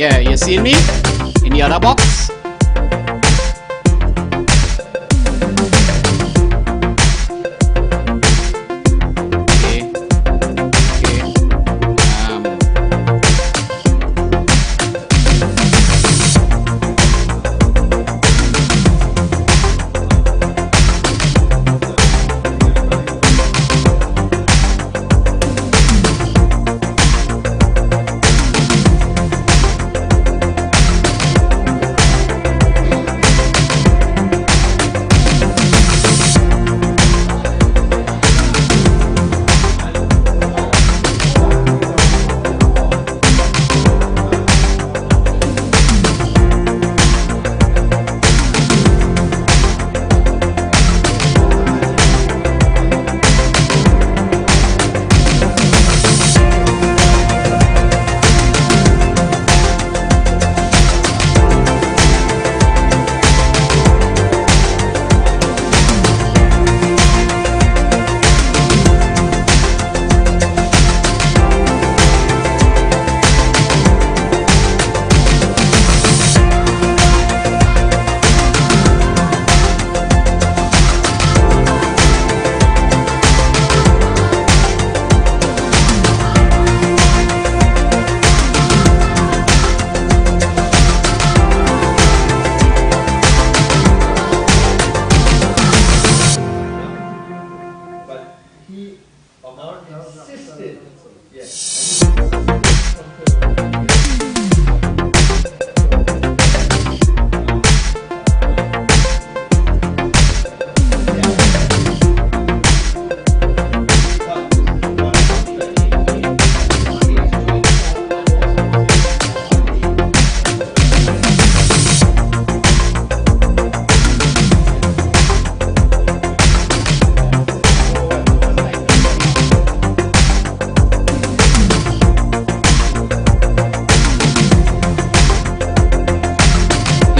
Yeah, you see me? In the other box?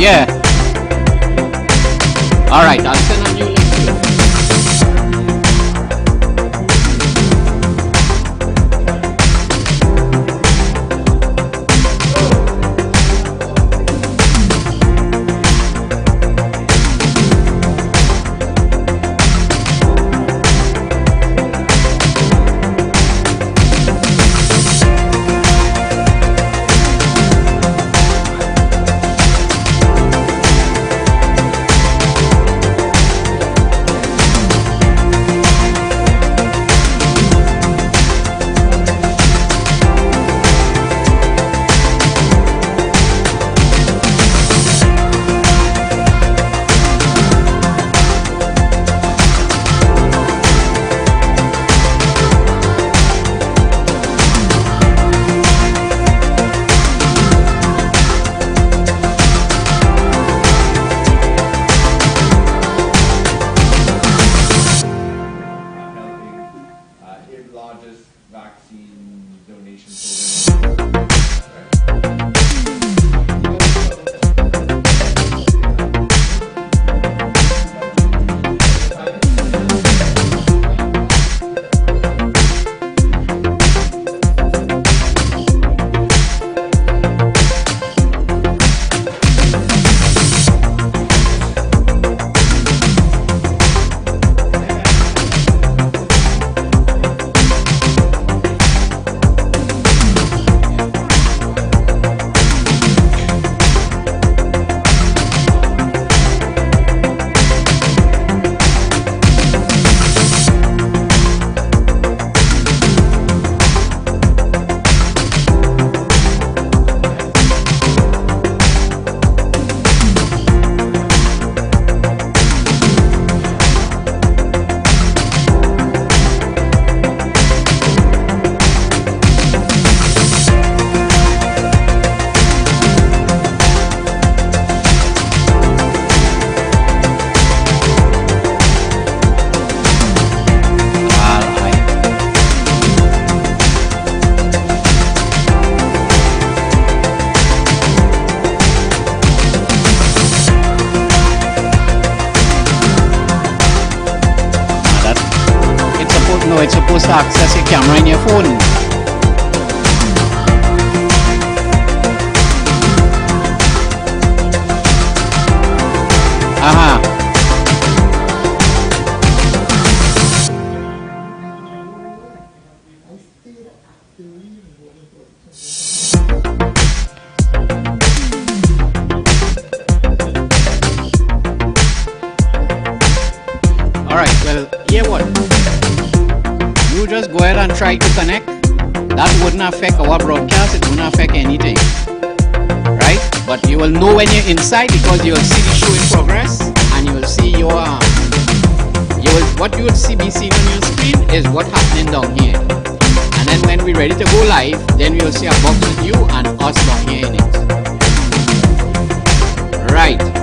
Yeah. Alright, I'll send a new link to you. It's supposed to access your camera in your phone. Alright, well, here what? You just go ahead and try to connect. That wouldn't affect our broadcast, it wouldn't affect anything. Right? But you will know when you're inside because you will see the show in progress and you will see your what you will be seeing on your screen is what happening down here. And then when we're ready to go live, then we will see a box with you and us down here in it. Right.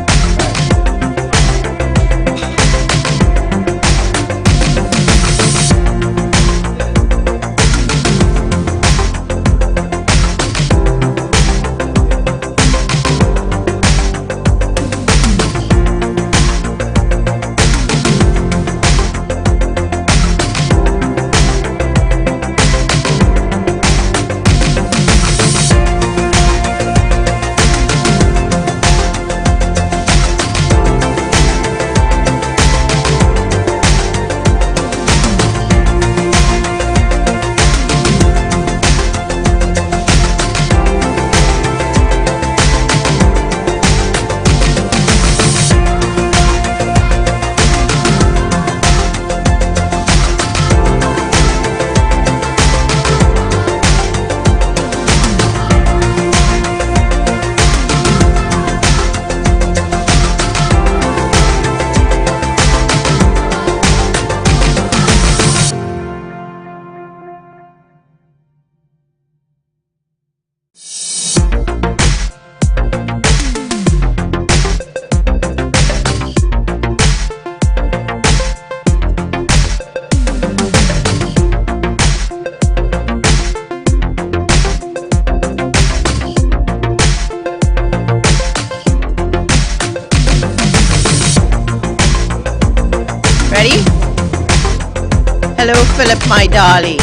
Ready? Hello, Philip, my darling.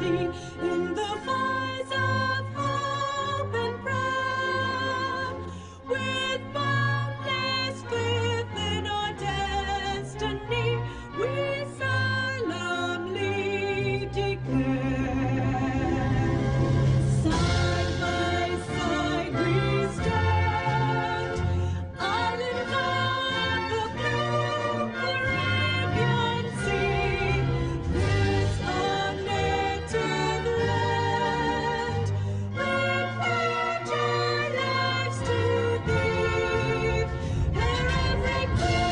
unity in the voice of hope and prayer. With boundless faith in our destiny, we solemnly declare. Side by side we stand, island on the blue Caribbean Sea. This our native land, we pledge our lives to thee. Here every queen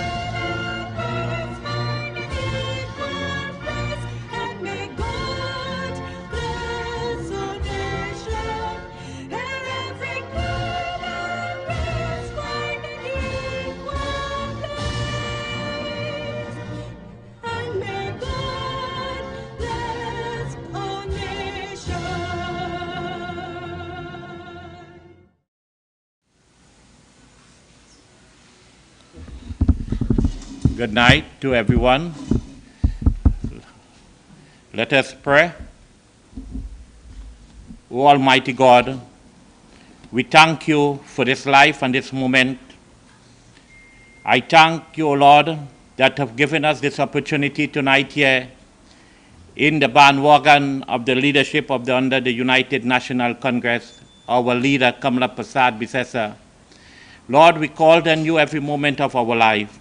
and find an equal place, and may God bless our nation. Here every queen and find an equal place, and may God bless our nation. Good night to everyone. Let us pray. O Almighty God, we thank you for this life and this moment. I thank you, O Lord, that have given us this opportunity tonight here in the bandwagon of the leadership of under the United National Congress, our leader, Kamala Prasad Bisesa. Lord, we call on you every moment of our life,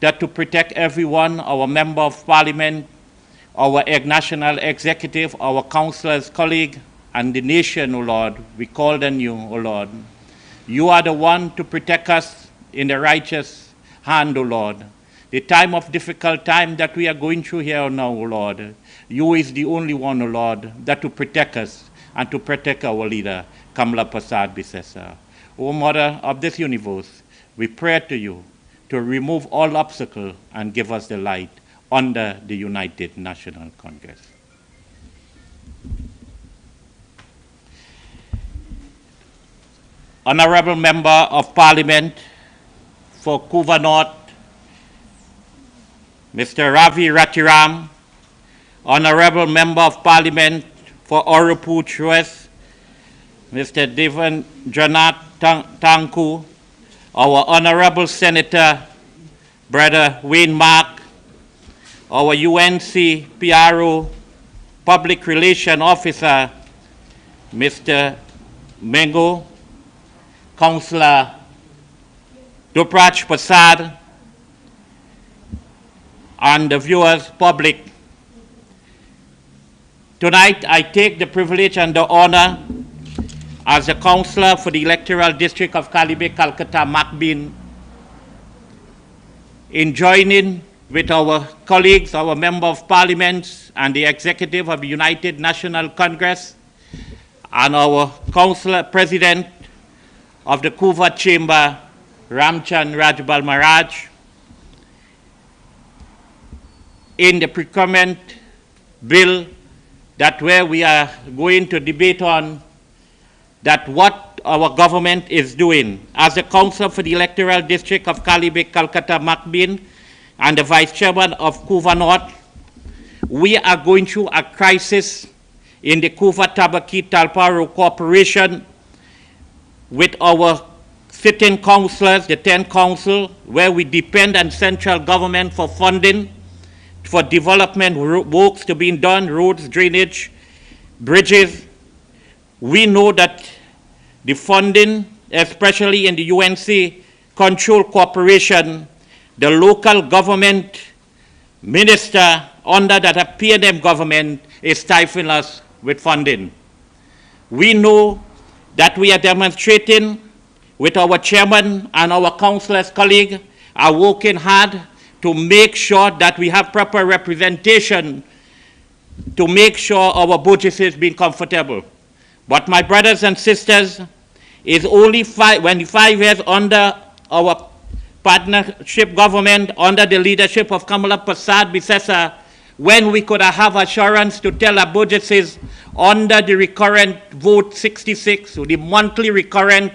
that to protect everyone, our member of parliament, our national executive, our councillors, colleague, and the nation, O Lord. We call on you, O Lord. You are the one to protect us in the righteous hand, O Lord. The time of difficult time that we are going through here now, O Lord. You is the only one, O Lord, that to protect us and to protect our leader, Kamala Prasad Bisesa. O Mother of this universe, we pray to you to remove all obstacles and give us the light under the United National Congress. Honorable Member of Parliament for Couva North, Mr. Ravi Ratiram, Honorable Member of Parliament for Oruput West, Mr. Devan Janat Tanku, our Honorable Senator, Brother Wayne Mark, our UNC PRO Public Relation Officer, Mr. Mengo, Councillor Duprach Prasad, and the viewers, public. Tonight, I take the privilege and the honor as a councillor for the electoral district of Calibre, Calcutta, Macbean, in joining with our colleagues, our member of parliament, and the executive of the United National Congress, and our councillor president of the Couva Chamber, Ramchand Rajbal Maharaj, in the procurement bill that where we are going to debate on that what our government is doing. As a councillor for the electoral district of Calibre, Calcutta, Macbean, and the vice chairman of Couva North, we are going through a crisis in the Couva Tabaki Talparo Corporation with our sitting councillors, the 10 council, where we depend on central government for funding, for development works to be done, roads, drainage, bridges. We know that the funding, especially in the UNC control corporation, the local government minister under that PNM government is stifling us with funding. We know that we are demonstrating with our chairman and our councillors colleague are working hard to make sure that we have proper representation to make sure our budget is being comfortable. But my brothers and sisters, is only 25 years under our partnership government, under the leadership of Kamala Prasad Bisesa, when we could have assurance to tell our budgets is under the recurrent vote 66, so the monthly recurrent,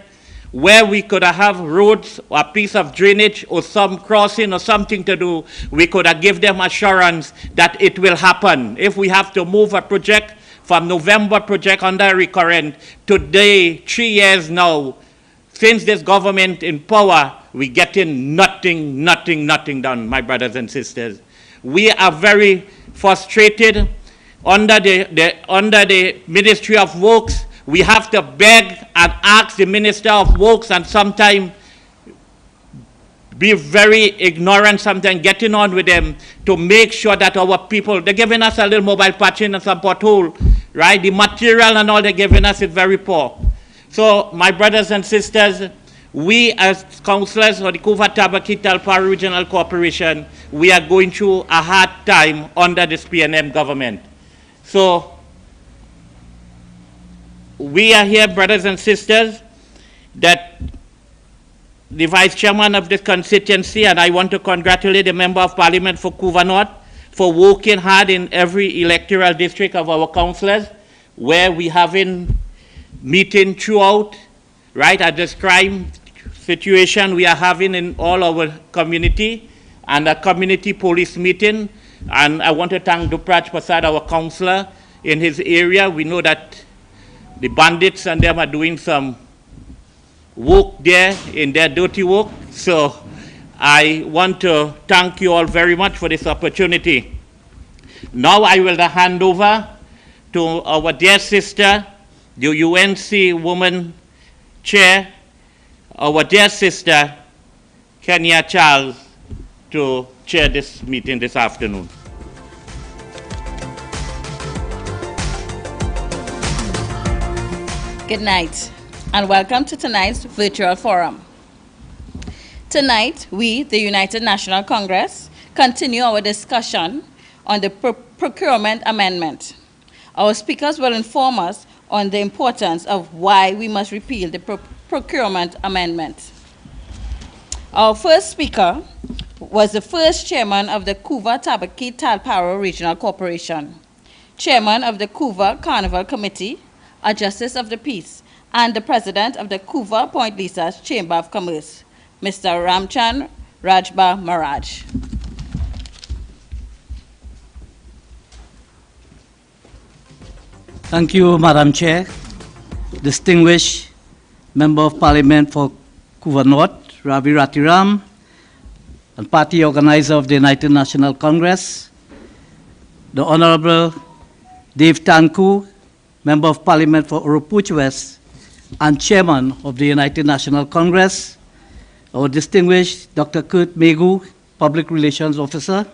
where we could have roads, or a piece of drainage, or some crossing, or something to do, we could have give them assurance that it will happen. If we have to move a project from November project under recurrent, today, 3 years now, since this government in power, we getting nothing done, my brothers and sisters. We are very frustrated under the Ministry of Works. We have to beg and ask the Minister of Works, and sometimes be very ignorant, sometimes getting on with them to make sure that our people, they're giving us a little mobile patching and some pothole, right? The material and all they're giving us is very poor. So, my brothers and sisters, we as councillors of the Couva Talpa Regional Corporation, we are going through a hard time under this PNM government. So, we are here, brothers and sisters, that the Vice Chairman of this constituency, and I want to congratulate the Member of Parliament for Couva North for working hard in every electoral district of our councillors, where we having meeting throughout, right, at this crime situation we are having in all our community, and a community police meeting. And I want to thank Dupraj Prasad, our councillor in his area. We know that the bandits and them are doing some work there in their dirty work. So I want to thank you all very much for this opportunity. Now I will hand over to our dear sister, the UNC Woman Chair, our dear sister, Kenya Charles, to chair this meeting this afternoon. Good night, and welcome to tonight's virtual forum. Tonight, we, the United National Congress, continue our discussion on the Procurement Amendment. Our speakers will inform us on the importance of why we must repeal the Procurement Amendment. Our first speaker was the first chairman of the Couva Talpa Regional Corporation, chairman of the Couva Carnival Committee, a Justice of the Peace, and the president of the Couva Point Lisa Chamber of Commerce, Mr. Ramchan Rajba Maraj. Thank you, Madam Chair. Distinguished Member of Parliament for Couva North, Ravi Ratiram, and party organizer of the United National Congress, the Honorable Dave Tanku, Member of Parliament for Urupuch West, and Chairman of the United National Congress, our distinguished Dr. Kurt Megu, Public Relations Officer,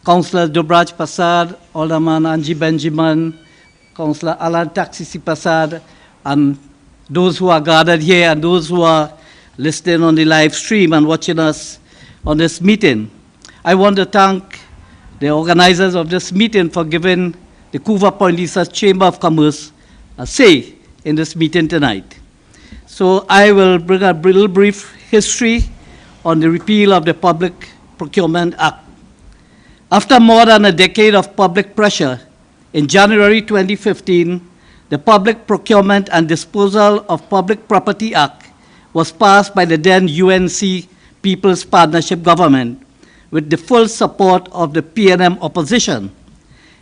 Councillor Dubraj Prasad, Alderman Angie Benjamin, Councillor Alan Taksisi Prasad, and those who are gathered here and those who are listening on the live stream and watching us on this meeting. I want to thank the organizers of this meeting for giving the Couva Point Lisa Chamber of Commerce a say in this meeting tonight. So I will bring a little brief history on the repeal of the Public Procurement Act. After more than a decade of public pressure, in January 2015, the Public Procurement and Disposal of Public Property Act was passed by the then UNC People's Partnership Government with the full support of the PNM opposition.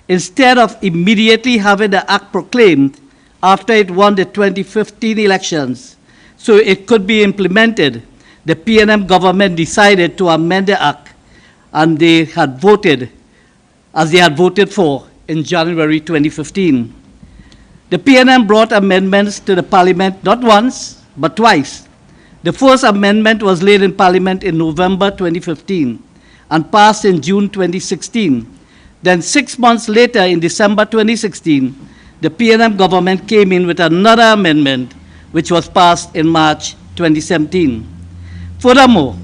Instead of immediately having the act proclaimed after it won the 2015 elections, so it could be implemented, the PNM government decided to amend the act, and they had voted as they had voted for in January 2015. The PNM brought amendments to the Parliament not once, but twice. The first amendment was laid in Parliament in November 2015 and passed in June 2016. Then 6 months later, in December 2016, the PNM government came in with another amendment, which was passed in March 2017. Furthermore,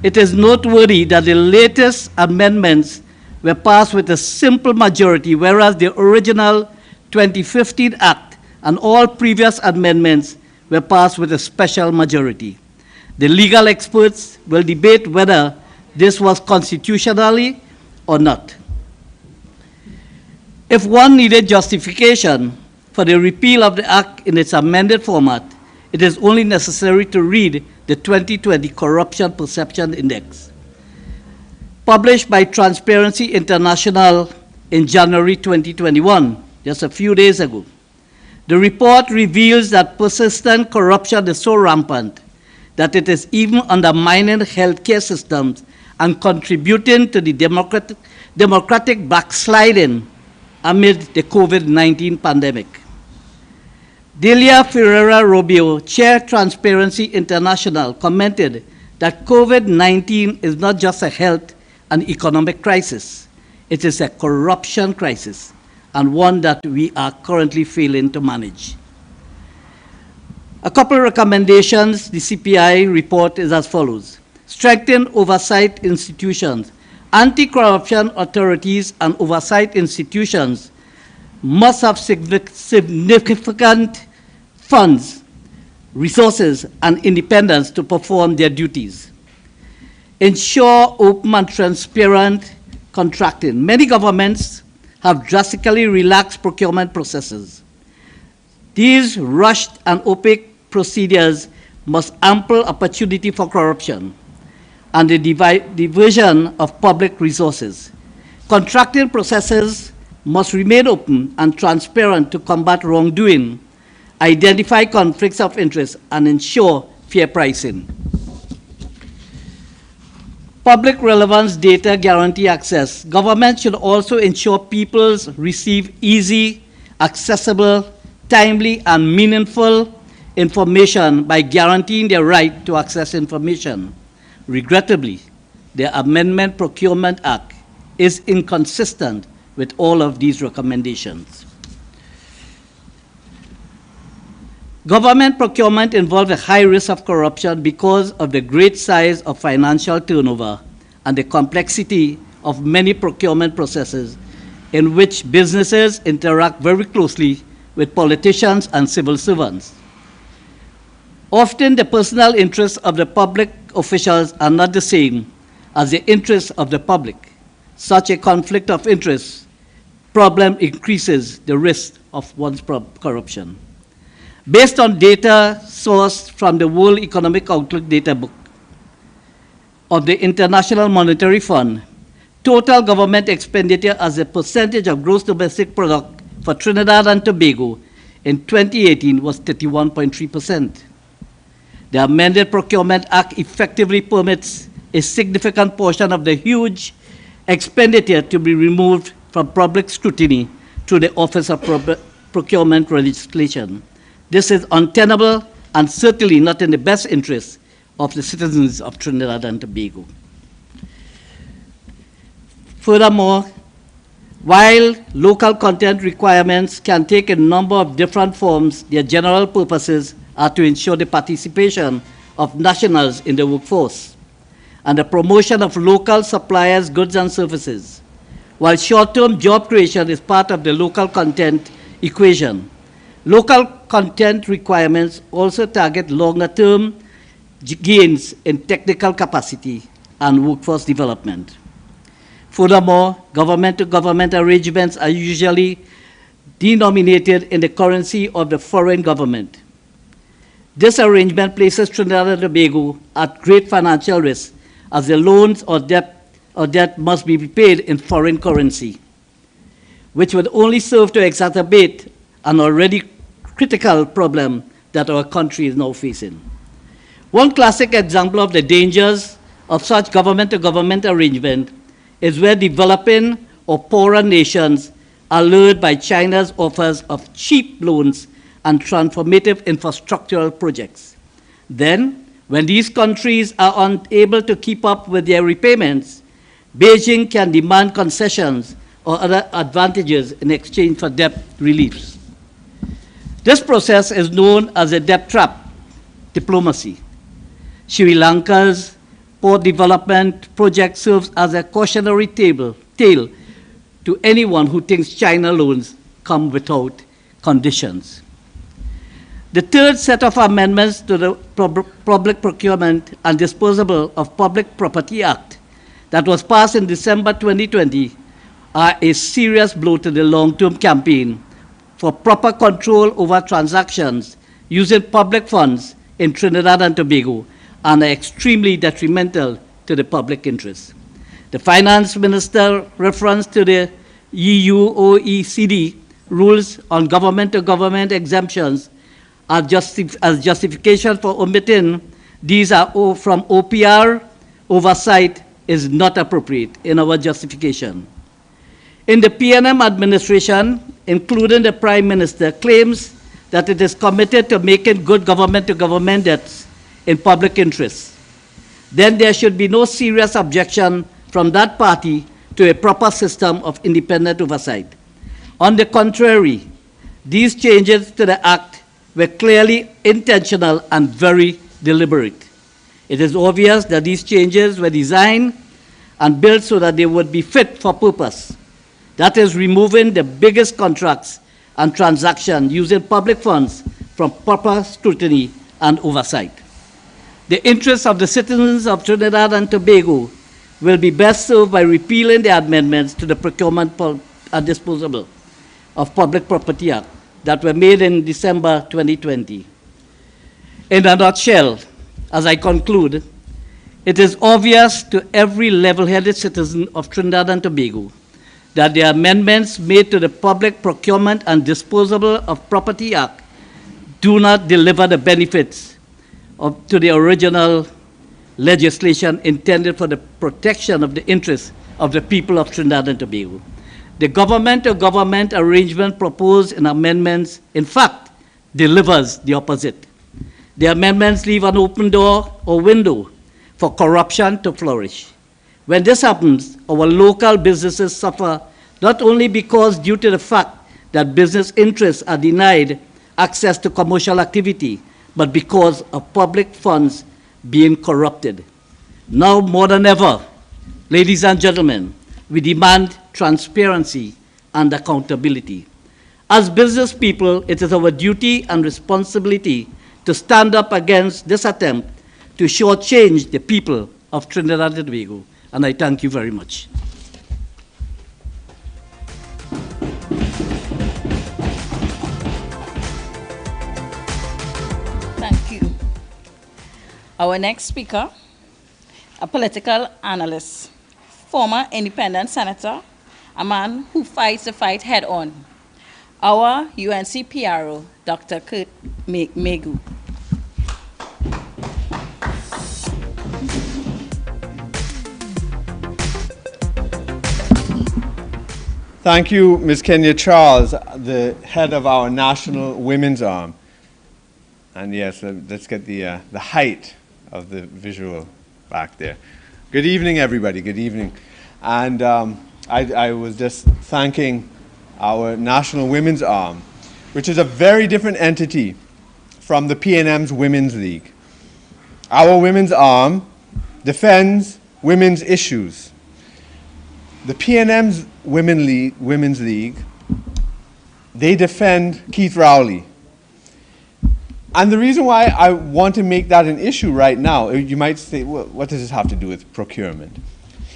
it is noteworthy that the latest amendments were passed with a simple majority, whereas the original 2015 Act and all previous amendments were passed with a special majority. The legal experts will debate whether this was constitutionally or not. If one needed justification for the repeal of the Act in its amended format, it is only necessary to read the 2020 Corruption Perception Index. Published by Transparency International in January 2021, just a few days ago. The report reveals that persistent corruption is so rampant that it is even undermining healthcare systems and contributing to the democratic backsliding amid the COVID-19 pandemic. Delia Ferreira Rubio, Chair Transparency International, commented that COVID-19 is not just a health and economic crisis, it is a corruption crisis, and one that we are currently failing to manage. A couple of recommendations, the CPI report is as follows. Strengthen oversight institutions. Anti-corruption authorities and oversight institutions must have significant funds, resources, and independence to perform their duties. Ensure open and transparent contracting. Many governments have drastically relaxed procurement processes. These rushed and opaque procedures must ample opportunity for corruption and the diversion of public resources. Contracting processes must remain open and transparent to combat wrongdoing, identify conflicts of interest, and ensure fair pricing. Public relevance data guarantee access. Government should also ensure people receive easy, accessible, timely, and meaningful information by guaranteeing their right to access information. Regrettably, the Amendment Procurement Act is inconsistent with all of these recommendations. Government procurement involves a high risk of corruption because of the great size of financial turnover and the complexity of many procurement processes in which businesses interact very closely with politicians and civil servants. Often the personal interests of the public officials are not the same as the interests of the public. Such a conflict of interest problem increases the risk of one's corruption. Based on data sourced from the World Economic Outlook data book of the International Monetary Fund, total government expenditure as a percentage of gross domestic product for Trinidad and Tobago in 2018 was 31.3%. The amended Procurement Act effectively permits a significant portion of the huge expenditure to be removed from public scrutiny through the Office of Procurement Legislation. This is untenable and certainly not in the best interest of the citizens of Trinidad and Tobago. Furthermore, while local content requirements can take a number of different forms, their general purposes are to ensure the participation of nationals in the workforce and the promotion of local suppliers, goods, and services. While short-term job creation is part of the local content equation, local content requirements also target longer-term gains in technical capacity and workforce development. Furthermore, government-to-government arrangements are usually denominated in the currency of the foreign government. This arrangement places Trinidad and Tobago at great financial risk as the loans or debt must be repaid in foreign currency, which would only serve to exacerbate an already critical problem that our country is now facing. One classic example of the dangers of such government-to-government arrangement is where developing or poorer nations are lured by China's offers of cheap loans and transformative infrastructural projects. Then, when these countries are unable to keep up with their repayments, Beijing can demand concessions or other advantages in exchange for debt reliefs. This process is known as a debt trap diplomacy. Sri Lanka's port development project serves as a cautionary tale to anyone who thinks China loans come without conditions. The third set of amendments to the Public Procurement and Disposal of Public Property Act that was passed in December 2020 are a serious blow to the long-term campaign for proper control over transactions using public funds in Trinidad and Tobago and are extremely detrimental to the public interest. The finance minister reference to the EU OECD rules on government-to-government exemptions as justification for omitting these from OPR oversight is not appropriate in our justification. In the PNM administration, including the Prime Minister, claims that it is committed to making good government-to-government debts in public interest. Then there should be no serious objection from that party to a proper system of independent oversight. On the contrary, these changes to the Act were clearly intentional and very deliberate. It is obvious that these changes were designed and built so that they would be fit for purpose. That is, removing the biggest contracts and transactions using public funds from proper scrutiny and oversight. The interests of the citizens of Trinidad and Tobago will be best served by repealing the amendments to the Procurement and Disposal of Public Property Act that were made in December 2020. In a nutshell, as I conclude, it is obvious to every level-headed citizen of Trinidad and Tobago that the amendments made to the Public Procurement and Disposal of Property Act do not deliver the benefits to the original legislation intended for the protection of the interests of the people of Trinidad and Tobago. The government-to-government arrangement proposed in amendments, in fact, delivers the opposite. The amendments leave an open door or window for corruption to flourish. When this happens, our local businesses suffer not only because due to the fact that business interests are denied access to commercial activity, but because of public funds being corrupted. Now more than ever, ladies and gentlemen, we demand transparency and accountability. As business people, it is our duty and responsibility to stand up against this attempt to shortchange the people of Trinidad and Tobago. And I thank you very much. Thank you. Our next speaker, a political analyst, former independent senator, a man who fights the fight head on, our UNC PRO, Dr. Kurt Megu. Thank you, Ms. Kenya Charles, the head of our National Women's Arm. And yes, let's get the height of the visual back there. Good evening, everybody. Good evening. And I was just thanking our National Women's Arm, which is a very different entity from the PNM's Women's League. Our Women's Arm defends women's issues. The PNM's Women's League, they defend Keith Rowley. And the reason why I want to make that an issue right now, you might say, well, what does this have to do with procurement?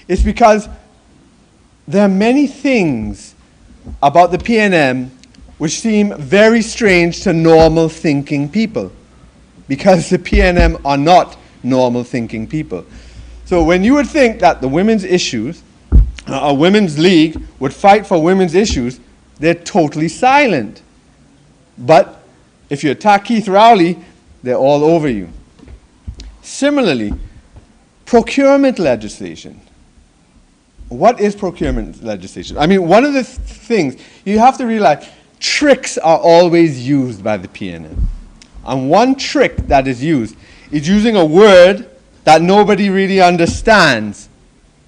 It's because there are many things about the PNM which seem very strange to normal thinking people, because the PNM are not normal thinking people. So when you would think that the women's issues, a women's league would fight for women's issues, they're totally silent. But if you attack Keith Rowley, they're all over you. Similarly, procurement legislation. What is procurement legislation? I mean, one of the things you have to realize, tricks are always used by the PNM. And one trick that is used is using a word that nobody really understands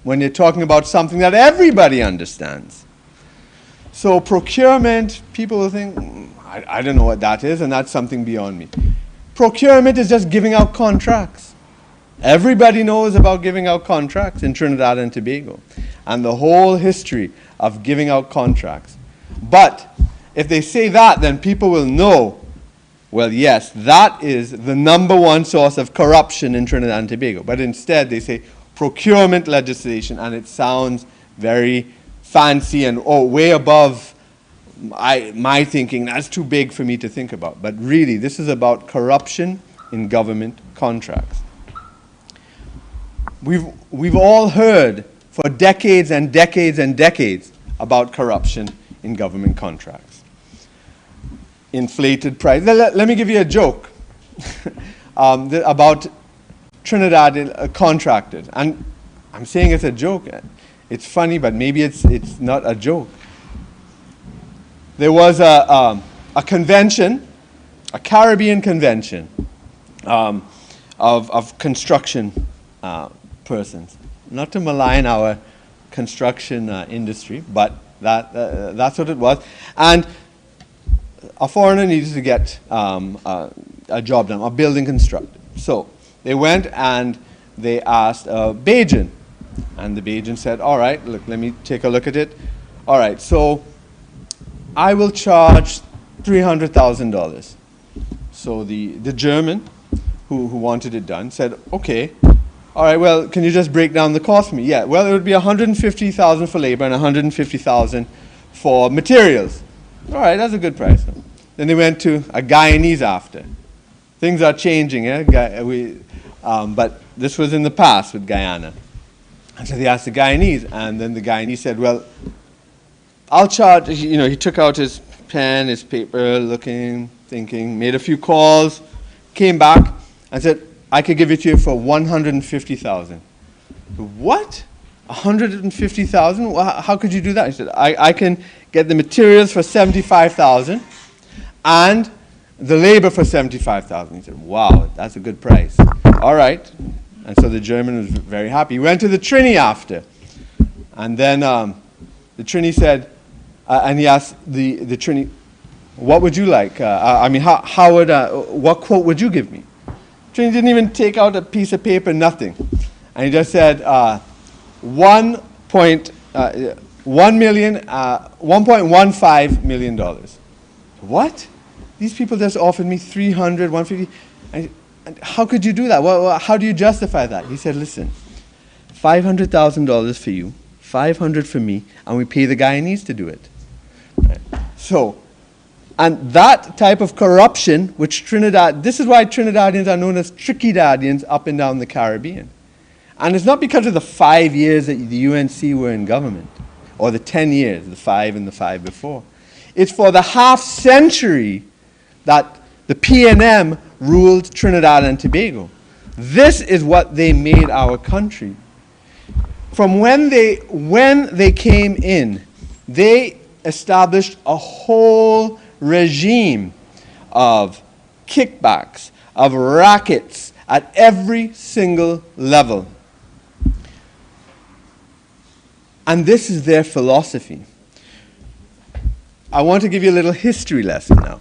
when you're talking about something that everybody understands. So procurement, people will think, I don't know what that is, and that's something beyond me. Procurement is just giving out contracts. Everybody knows about giving out contracts in Trinidad and Tobago and the whole history of giving out contracts. But if they say that, then people will know, well, yes, that is the #1 source of corruption in Trinidad and Tobago. But instead, they say procurement legislation, and it sounds very fancy and way above my thinking. That's too big for me to think about. But really, this is about corruption in government contracts. We've all heard for decades and decades and decades about corruption in government contracts. inflated price. Let me give you a joke about Trinidad contractors. And I'm saying it's a joke. It's funny, but maybe it's not a joke. There was a convention, a Caribbean convention of construction persons. Not to malign our construction industry, but that's what it was. And a foreigner needed to get a job done, a building constructed. So they went and they asked a Bajan. And the Bajan said, all right, look, let me take a look at it. All right, so I will charge $300,000. So the German who wanted it done said, okay, all right, well, can you just break down the cost for me? Yeah, well, it would be $150,000 for labor and $150,000 for materials. All right, that's a good price. Then they went to a Guyanese after. Things are changing, but this was in the past with Guyana. And so they asked the Guyanese, and then the Guyanese said, well, I'll charge, he took out his pen, his paper, looking, thinking, made a few calls, came back and said, I could give it to you for $150,000. What? $150,000? Well, how could you do that? He said, I can get the materials for $75,000 and the labor for $75,000. He said, wow, that's a good price. All right. And so the German was very happy. He went to the Trini after. And then the Trini said, and he asked the Trini, what would you like? What quote would you give me? Trini didn't even take out a piece of paper, nothing. And he just said, $1.15 million. What? These people just offered me $300, $150. And how could you do that? Well, how do you justify that? He said, listen, $500,000 for you, $500 for me, and we pay the Guyanese to do it. Right. So, and that type of corruption, which this is why Trinidadians are known as Tricky-dadians up and down the Caribbean. And it's not because of the 5 years that the UNC were in government, or the 10 years, the 5 and the 5 before. It's for the half-century that the PNM ruled Trinidad and Tobago. This is what they made our country. From when they came in, they established a whole regime of kickbacks, of rackets at every single level. And this is their philosophy. I want to give you a little history lesson now.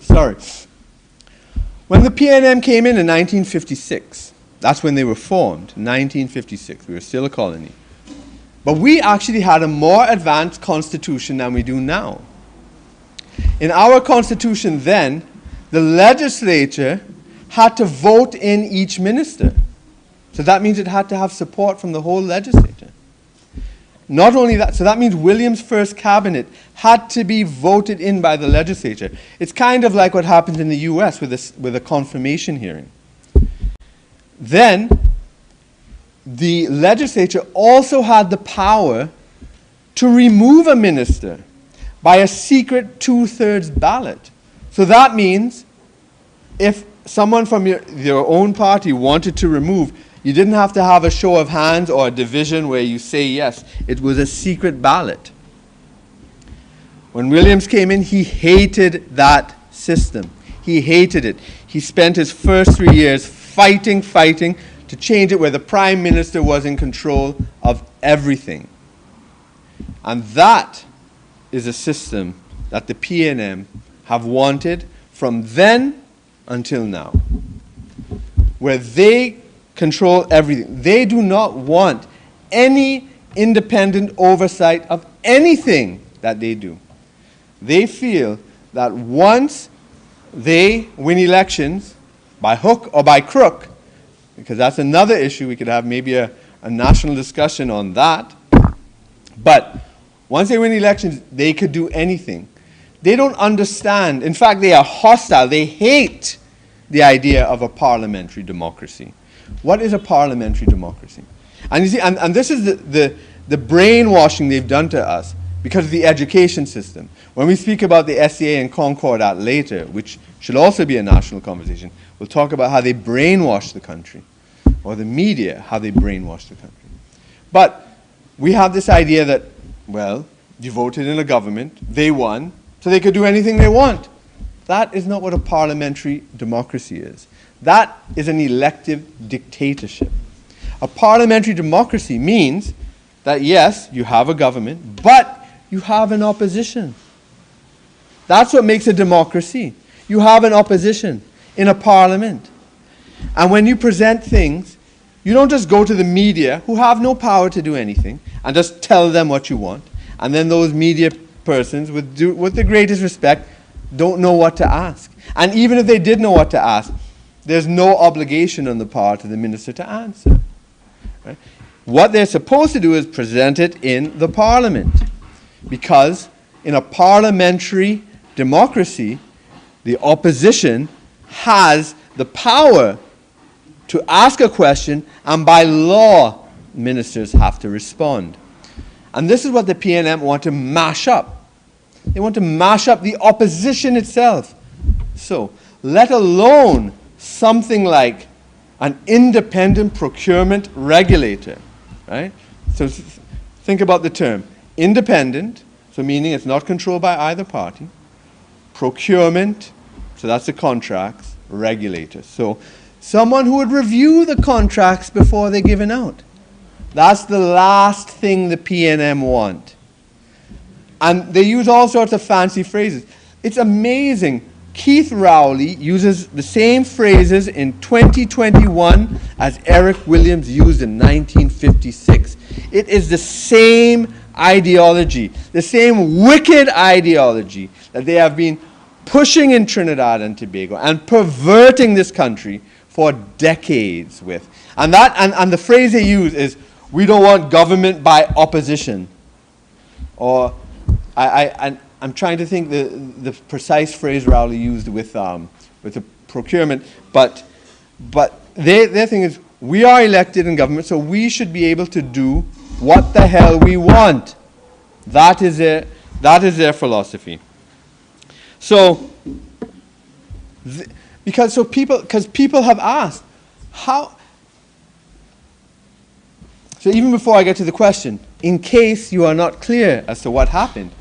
Sorry. When the PNM came in 1956, that's when they were formed, 1956. We were still a colony. But we actually had a more advanced constitution than we do now. In our constitution then, the legislature had to vote in each minister. So that means it had to have support from the whole legislature. Not only that, so that means William's first cabinet had to be voted in by the legislature. It's kind of like what happens in the US with a confirmation hearing. Then, the legislature also had the power to remove a minister by a secret 2/3 ballot. So that means if someone from your own party wanted to remove, you didn't have to have a show of hands or a division where you say yes. It was a secret ballot. When Williams came in, he hated that system. He hated it. He spent his first 3 years fighting to change it where the prime minister was in control of everything. And that is a system that the PNM have wanted from then until now, where they control everything. They do not want any independent oversight of anything that they do. They feel that once they win elections, by hook or by crook, because that's another issue, we could have maybe a national discussion on that, but once they win elections, they could do anything. They don't understand. In fact, they are hostile. They hate the idea of a parliamentary democracy. What is a parliamentary democracy? And you see, and this is the brainwashing they've done to us. because of the education system. When we speak about the SCA and Concord Act later, which should also be a national conversation, we'll talk about how they brainwash the country, or the media, how they brainwash the country. But we have this idea that, well, you voted in a government, they won, so they could do anything they want. That is not what a parliamentary democracy is. That is an elective dictatorship. A parliamentary democracy means that, yes, you have a government, but you have an opposition. That's what makes a democracy. You have an opposition in a parliament. And when you present things, you don't just go to the media, who have no power to do anything, and just tell them what you want. And then those media persons, with the greatest respect, don't know what to ask. And even if they did know what to ask, there's no obligation on the part of the minister to answer. Right? What they're supposed to do is present it in the parliament. Because in a parliamentary democracy, the opposition has the power to ask a question, and by law, ministers have to respond. And this is what the PNM want to mash up. They want to mash up the opposition itself. So, let alone something like an independent procurement regulator, right? So think about the term. Independent, so meaning it's not controlled by either party. Procurement, so that's the contracts, regulator. So someone who would review the contracts before they're given out. That's the last thing the PNM want. And they use all sorts of fancy phrases. It's amazing. Keith Rowley uses the same phrases in 2021 as Eric Williams used in 1956. It is the same ideology, the same wicked ideology that they have been pushing in Trinidad and Tobago and perverting this country for decades with. And the phrase they use is, we don't want government by opposition. Or I'm trying to think the precise phrase Rowley used with the procurement, but their thing is, we are elected in government, so we should be able to do what the hell we want. That is their philosophy. So, because people have asked, how? So even before I get to the question, in case you are not clear as to what happened,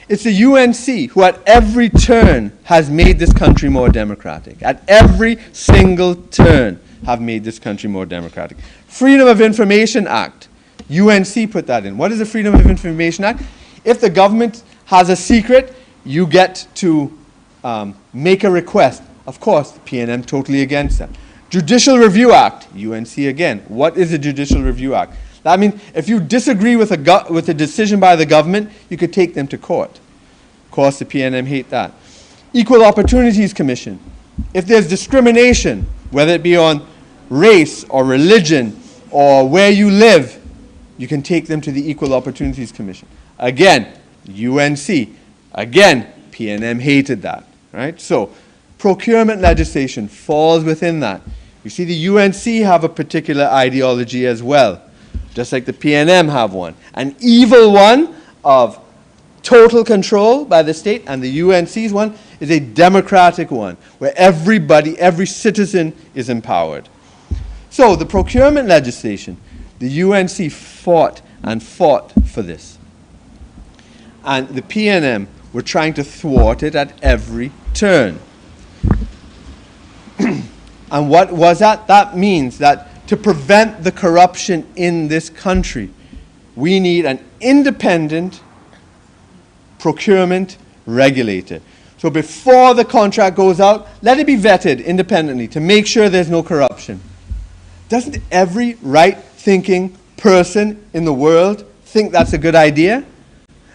it's the UNC who at every turn has made this country more democratic. At every single turn have made this country more democratic. Freedom of Information Act, UNC put that in. What is the Freedom of Information Act? If the government has a secret, you get to make a request. Of course, the PNM totally against that. Judicial Review Act, UNC again. What is a Judicial Review Act? That means if you disagree with a decision by the government, you could take them to court. Of course, the PNM hate that. Equal Opportunities Commission. If there's discrimination, whether it be on race or religion or where you live, you can take them to the Equal Opportunities Commission. Again, UNC. Again, PNM hated that. Right? So, procurement legislation falls within that. You see, the UNC have a particular ideology as well, just like the PNM have one. An evil one of total control by the state, and the UNC's one is a democratic one, where everybody, every citizen is empowered. So the procurement legislation, the UNC fought and fought for this. And the PNM were trying to thwart it at every turn. And what was that? That means that to prevent the corruption in this country, we need an independent procurement regulator. So before the contract goes out, let it be vetted independently to make sure there's no corruption. Doesn't every right-thinking person in the world think that's a good idea?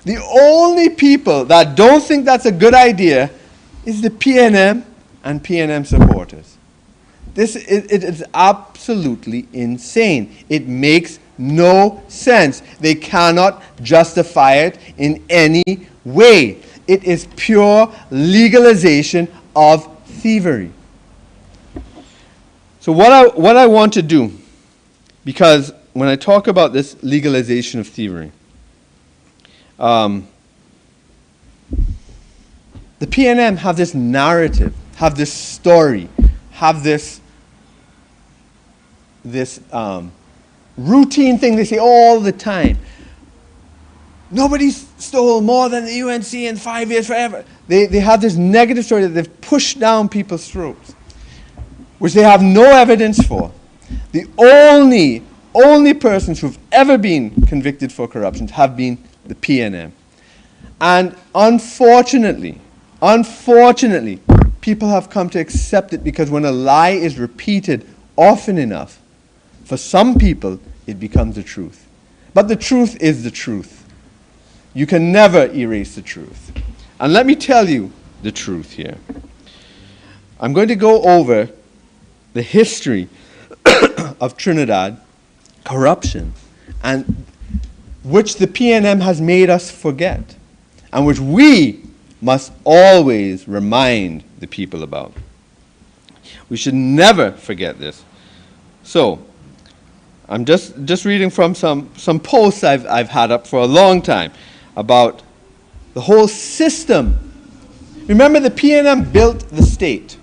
The only people that don't think that's a good idea is the PNM and PNM supporters. It is absolutely insane. It makes no sense. They cannot justify it in any way. It is pure legalization of thievery. So what I want to do, because when I talk about this legalization of thievery, The PNM have this narrative, have this story, have this routine thing they say all the time. Nobody stole more than the UNC in 5 years forever. They have this negative story that they've pushed down people's throats, which they have no evidence for. The only persons who've ever been convicted for corruption have been the PNM. And unfortunately, people have come to accept it, because when a lie is repeated often enough, for some people, it becomes the truth. But the truth is the truth. You can never erase the truth. And let me tell you the truth here. I'm going to go over the history of Trinidad corruption, and which the PNM has made us forget, and which we must always remind the people about. We should never forget this. So, I'm just reading from some posts I've had up for a long time about the whole system. Remember, the PNM built the state,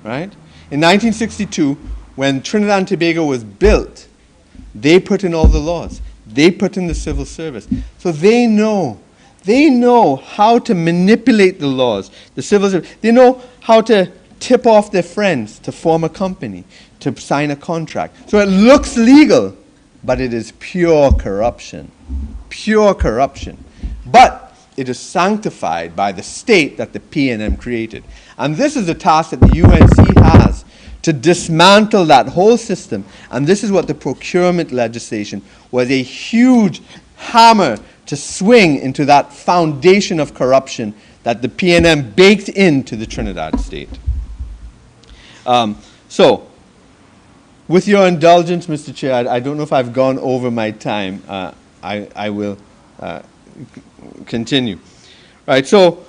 right? In 1962, when Trinidad and Tobago was built, they put in all the laws. They put in the civil service. So they know how to manipulate the laws, the civil service. They know how to tip off their friends to form a company, to sign a contract. So it looks legal, but it is pure corruption. Pure corruption. But it is sanctified by the state that the PNM created. And this is a task that the UNC has, to dismantle that whole system. And this is what the procurement legislation was, a huge hammer to swing into that foundation of corruption that the PNM baked into the Trinidad state. So, with your indulgence, Mr. Chair, I don't know if I've gone over my time. I will continue. Right, so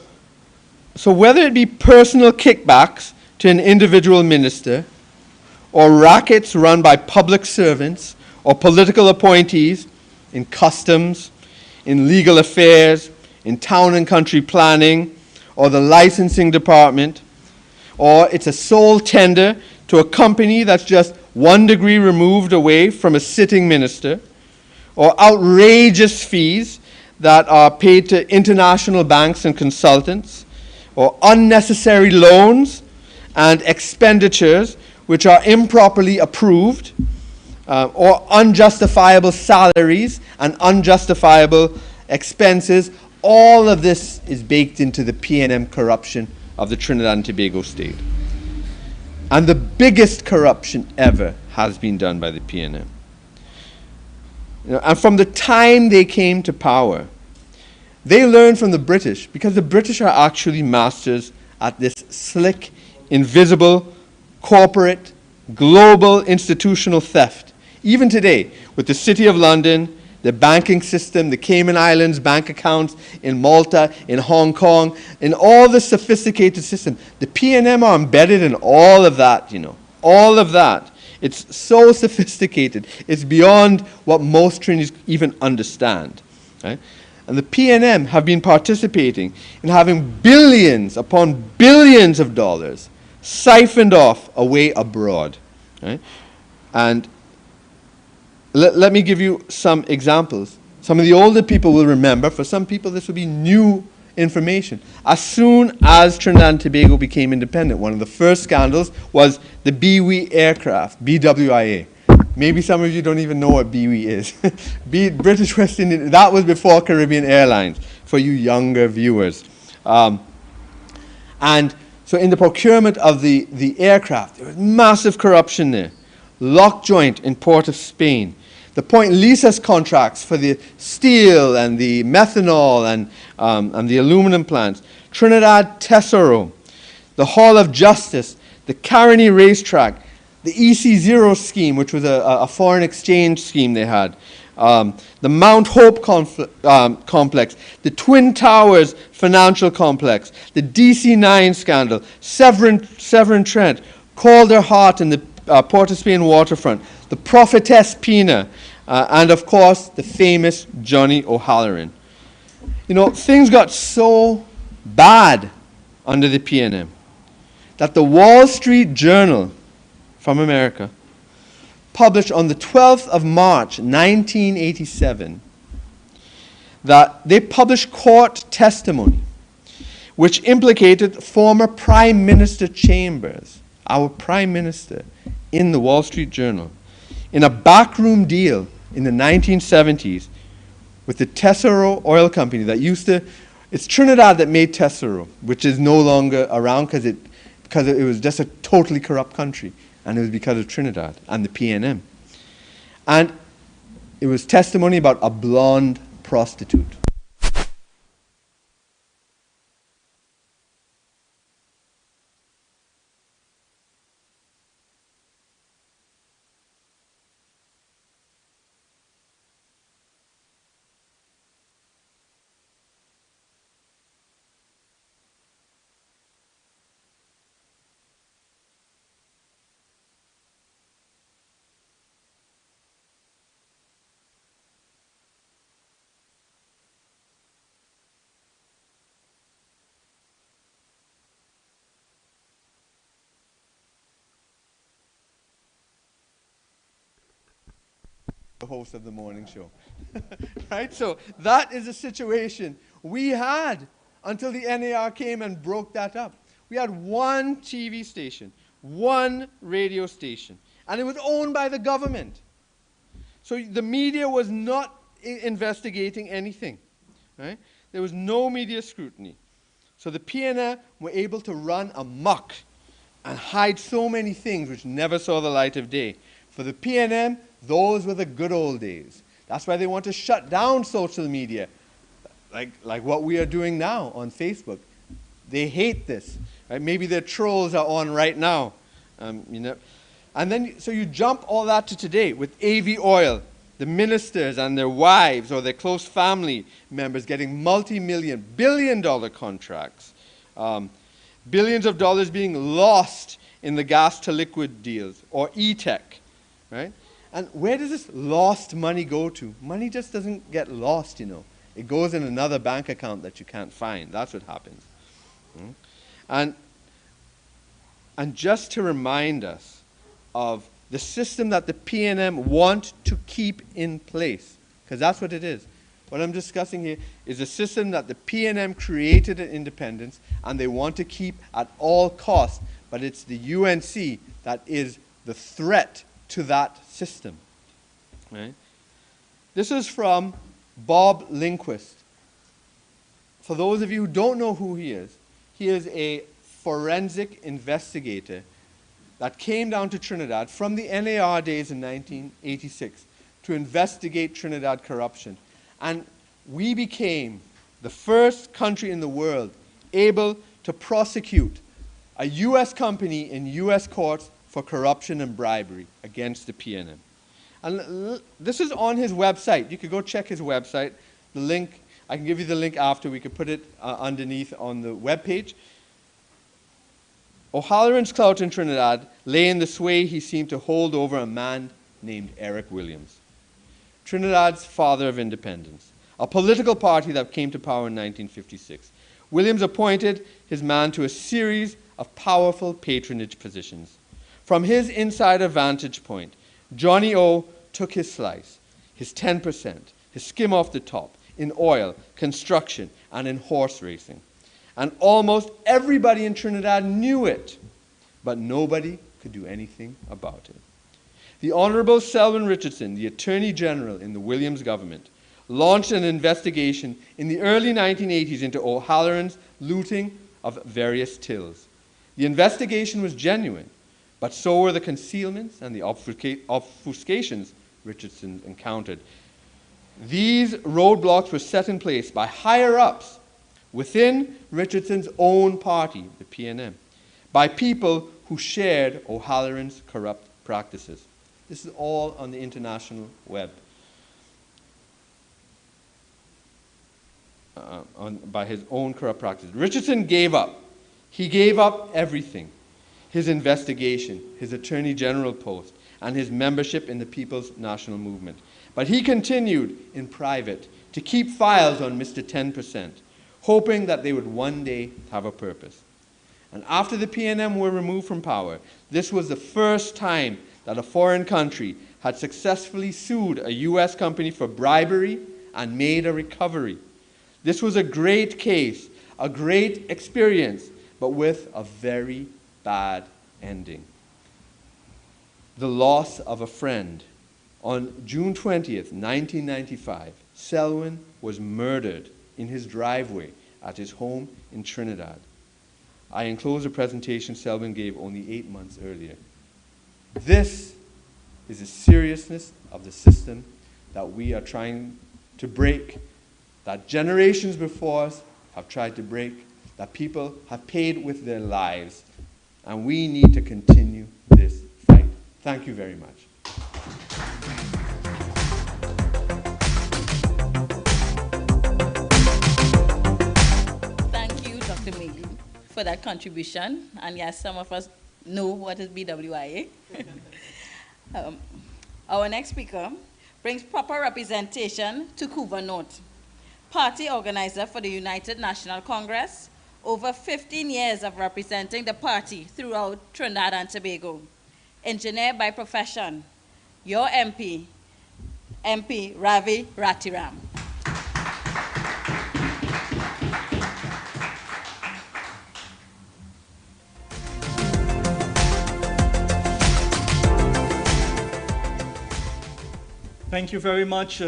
whether it be personal kickbacks to an individual minister, or rackets run by public servants or political appointees in customs, in legal affairs, in town and country planning, or the licensing department, or it's a sole tender to a company that's just 1 degree removed away from a sitting minister, or outrageous fees that are paid to international banks and consultants, or unnecessary loans and expenditures which are improperly approved, or unjustifiable salaries and unjustifiable expenses. All of this is baked into the PNM corruption of the Trinidad and Tobago state. And the biggest corruption ever has been done by the PNM. And from the time they came to power, they learned from the British, because the British are actually masters at this slick, invisible, corporate, global institutional theft. Even today, with the City of London, the banking system, the Cayman Islands bank accounts, in Malta, in Hong Kong, in all the sophisticated system, the PNM are embedded in all of that, all of that. It's so sophisticated. It's beyond what most Trinis even understand. Right? And the PNM have been participating in having billions upon billions of dollars siphoned off away abroad. Right? And let me give you some examples. Some of the older people will remember. For some people, this will be new information. As soon as Trinidad and Tobago became independent, one of the first scandals was the BWI aircraft, BWIA. Maybe some of you don't even know what BWI is. British West Indian, that was before Caribbean Airlines, for you younger viewers. And so in the procurement of the aircraft, there was massive corruption there. Lock joint in Port of Spain. The Point Lisas contracts for the steel and the methanol and the aluminum plants. Trinidad Tesoro. The Hall of Justice. The Caroni Racetrack. The EC0 scheme, which was a foreign exchange scheme they had. The Mount Hope complex. The Twin Towers financial complex. The DC9 scandal. Severn Trent. Calder Hart and the Port of Spain waterfront. The Prophetess Pina. And of course, the famous Johnny O'Halloran. You know, things got so bad under the PNM that the Wall Street Journal from America published on the 12th of March, 1987, that they published court testimony which implicated former Prime Minister Chambers, our Prime Minister, in the Wall Street Journal, in a backroom deal in the 1970s with the Tesoro Oil Company that used to, it's Trinidad that made Tesoro, which is no longer around because it was just a totally corrupt country, and it was because of Trinidad and the PNM. And it was testimony about a blonde prostitute. The host of the morning show. Right? So that is the situation we had until the NAR came and broke that up. We had one TV station, one radio station, and it was owned by the government. So the media was not investigating anything. Right? There was no media scrutiny. So the PNM were able to run amok and hide so many things which never saw the light of day. For the PNM, those were the good old days. That's why they want to shut down social media, like what we are doing now on Facebook. They hate this. Right? Maybe their trolls are on right now. You know. And then, so you jump all that to today with AV Oil, the ministers and their wives or their close family members getting multi-million, billion-dollar contracts. Billions of dollars being lost in the gas-to-liquid deals or e-tech. Right? And where does this lost money go to? Money just doesn't get lost, you know. It goes in another bank account that you can't find. That's what happens. And just to remind us of the system that the PNM want to keep in place, because that's what it is. What I'm discussing here is a system that the PNM created at independence and they want to keep at all costs, but it's the UNC that is the threat to that system. Right? This is from Bob Lindquist. For those of you who don't know who he is a forensic investigator that came down to Trinidad from the NAR days in 1986 to investigate Trinidad corruption. And we became the first country in the world able to prosecute a U.S. company in U.S. courts for corruption and bribery against the PNM. And this is on his website. You could go check his website. The link, I can give you the link after. We could put it underneath on the webpage. O'Halloran's clout in Trinidad lay in the sway he seemed to hold over a man named Eric Williams, Trinidad's father of independence, a political party that came to power in 1956. Williams appointed his man to a series of powerful patronage positions. From his insider vantage point, Johnny O took his slice, his 10%, his skim off the top, in oil, construction, and in horse racing. And almost everybody in Trinidad knew it, but nobody could do anything about it. The Honorable Selwyn Richardson, the Attorney General in the Williams government, launched an investigation in the early 1980s into O'Halloran's looting of various tills. The investigation was genuine, but so were the concealments and the obfuscations Richardson encountered. These roadblocks were set in place by higher-ups within Richardson's own party, the PNM, by people who shared O'Halloran's corrupt practices. This is all on the international web. By his own corrupt practices. Richardson gave up. He gave up everything. His investigation, his attorney general post, and his membership in the People's National Movement. But he continued in private to keep files on Mr. 10%, hoping that they would one day have a purpose. And after the PNM were removed from power, this was the first time that a foreign country had successfully sued a U.S. company for bribery and made a recovery. This was a great case, a great experience, but with a very bad ending. The loss of a friend. On June 20th, 1995, Selwyn was murdered in his driveway at his home in Trinidad. I enclose a presentation Selwyn gave only 8 months earlier. This is the seriousness of the system that we are trying to break, that generations before us have tried to break, that people have paid with their lives, and we need to continue this fight. Thank you very much. Thank you, Dr. Mealy, for that contribution. And yes, some of us know what is BWIA. Our next speaker brings proper representation to Couva North, party organizer for the United National Congress, over 15 years of representing the party throughout Trinidad and Tobago. Engineer by profession, your MP, MP Ravi Ratiram. Thank you very much,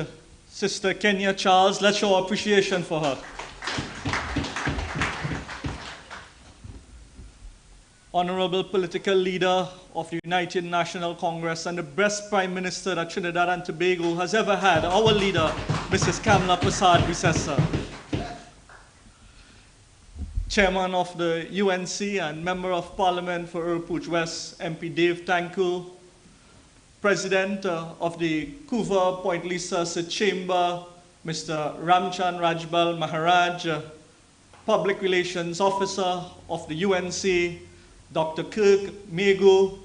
Sister Kenya Charles. Let's show our appreciation for her. Honorable political leader of the United National Congress and the best Prime Minister that Trinidad and Tobago has ever had, our leader, Mrs. Kamla Persad-Bissessar. Chairman of the UNC and Member of Parliament for Urpuch West, MP Dave Tanku, President of the Couva Point Lisa Chamber, Mr. Ramchan Rajbal Maharaj, Public Relations Officer of the UNC, Dr. Kirk Megu,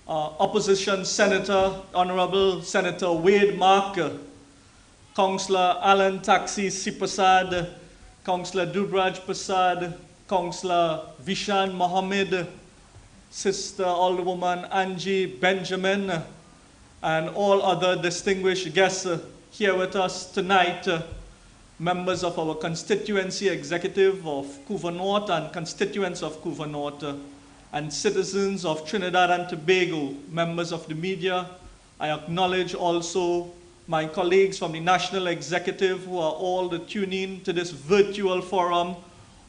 Opposition Senator, Honorable Senator Wade Mark, Councillor Alan Taxi Sipasad, Councillor Dubraj Prasad, Councillor Vishan Mohammed, Sister Alderwoman Angie Benjamin, and all other distinguished guests here with us tonight, members of our constituency executive of Couva North and constituents of Couva North, and citizens of Trinidad and Tobago, members of the media. I acknowledge also my colleagues from the National Executive who are all tuning to this virtual forum,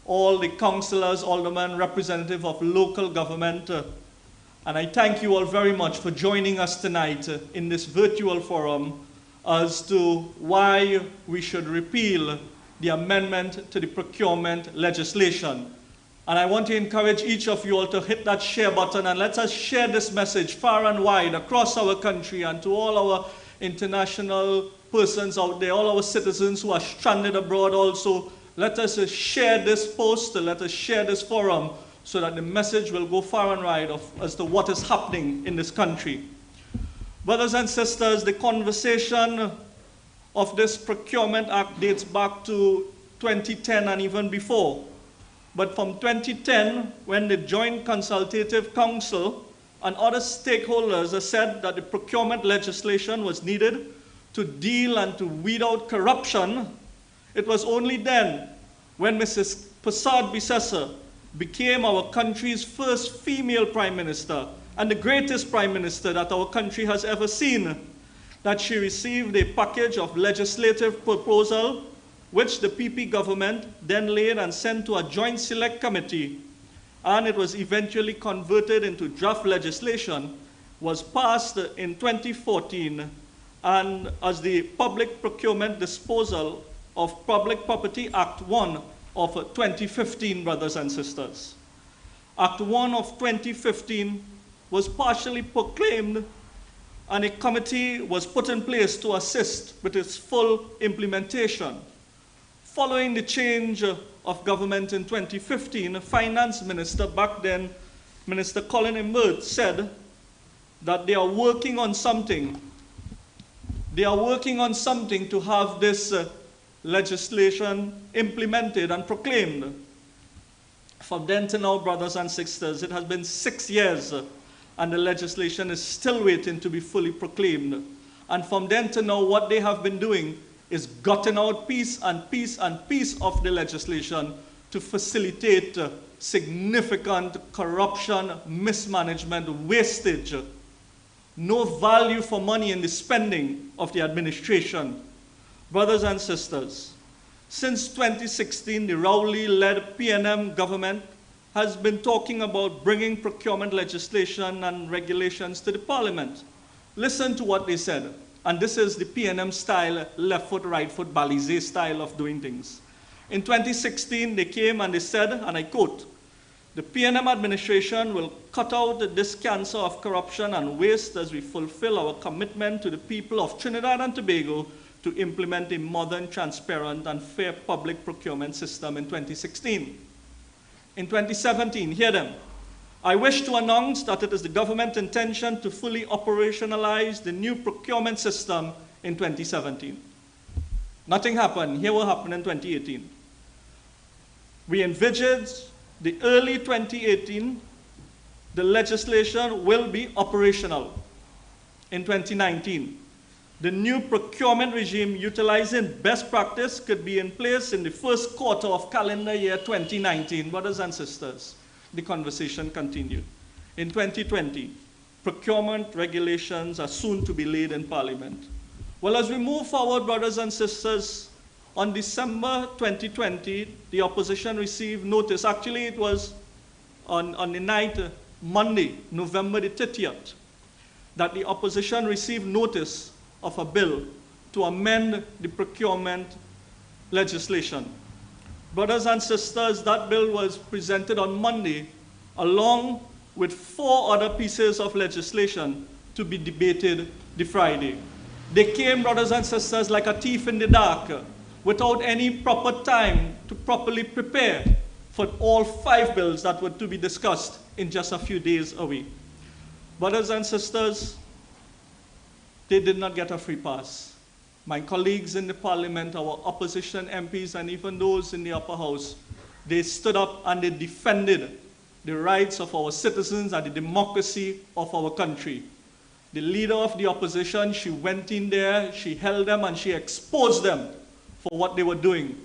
all the councillors, aldermen, representative of local government. And I thank you all very much for joining us tonight in this virtual forum as to why we should repeal the amendment to the procurement legislation. And I want to encourage each of you all to hit that share button and let us share this message far and wide across our country and to all our international persons out there, all our citizens who are stranded abroad also. Let us share this post, let us share this forum so that the message will go far and wide as to what is happening in this country. Brothers and sisters, the conversation of this Procurement Act dates back to 2010 and even before. But from 2010, when the Joint Consultative Council and other stakeholders said that the procurement legislation was needed to deal and to weed out corruption, it was only then when Mrs. Persad-Bissessar became our country's first female Prime Minister and the greatest Prime Minister that our country has ever seen, that she received a package of legislative proposal which the PP government then laid and sent to a joint select committee, and it was eventually converted into draft legislation, was passed in 2014 and as the Public Procurement Disposal of Public Property Act 1 of 2015, brothers and sisters. Act 1 of 2015 was partially proclaimed and a committee was put in place to assist with its full implementation. Following the change of government in 2015, Finance Minister back then, Minister Colin Imbert, said that they are working on something. They are working on something to have this legislation implemented and proclaimed. From then to now, brothers and sisters, it has been 6 years and the legislation is still waiting to be fully proclaimed. And from then to now, what they have been doing is gutting out piece and piece and piece of the legislation to facilitate significant corruption, mismanagement, wastage. No value for money in the spending of the administration. Brothers and sisters, since 2016, the Rowley-led PNM government has been talking about bringing procurement legislation and regulations to the parliament. Listen to what they said. And this is the PNM style, left foot, right foot, balisé style of doing things. In 2016, they came and they said, and I quote, "The PNM administration will cut out this cancer of corruption and waste as we fulfill our commitment to the people of Trinidad and Tobago to implement a modern, transparent, and fair public procurement system" in 2016. In 2017, hear them, "I wish to announce that it is the government's intention to fully operationalize the new procurement system in 2017. Nothing happened. Here what happened in 2018. We envisage the early 2018, the legislation will be operational. In 2019, the new procurement regime utilizing best practice could be in place in the first quarter of calendar year 2019. Brothers and sisters, the conversation continued. In 2020, procurement regulations are soon to be laid in Parliament. Well, as we move forward, brothers and sisters, on December 2020, the opposition received notice. Actually, it was on the night, Monday, November the 30th, that the opposition received notice of a bill to amend the procurement legislation. Brothers and sisters, that bill was presented on Monday along with 4 other pieces of legislation to be debated the Friday. They came, brothers and sisters, like a thief in the dark, without any proper time to properly prepare for all 5 bills that were to be discussed in just a few days away. Brothers and sisters, they did not get a free pass. My colleagues in the parliament, our opposition MPs, and even those in the upper house, they stood up and they defended the rights of our citizens and the democracy of our country. The leader of the opposition, she went in there, she held them, and she exposed them for what they were doing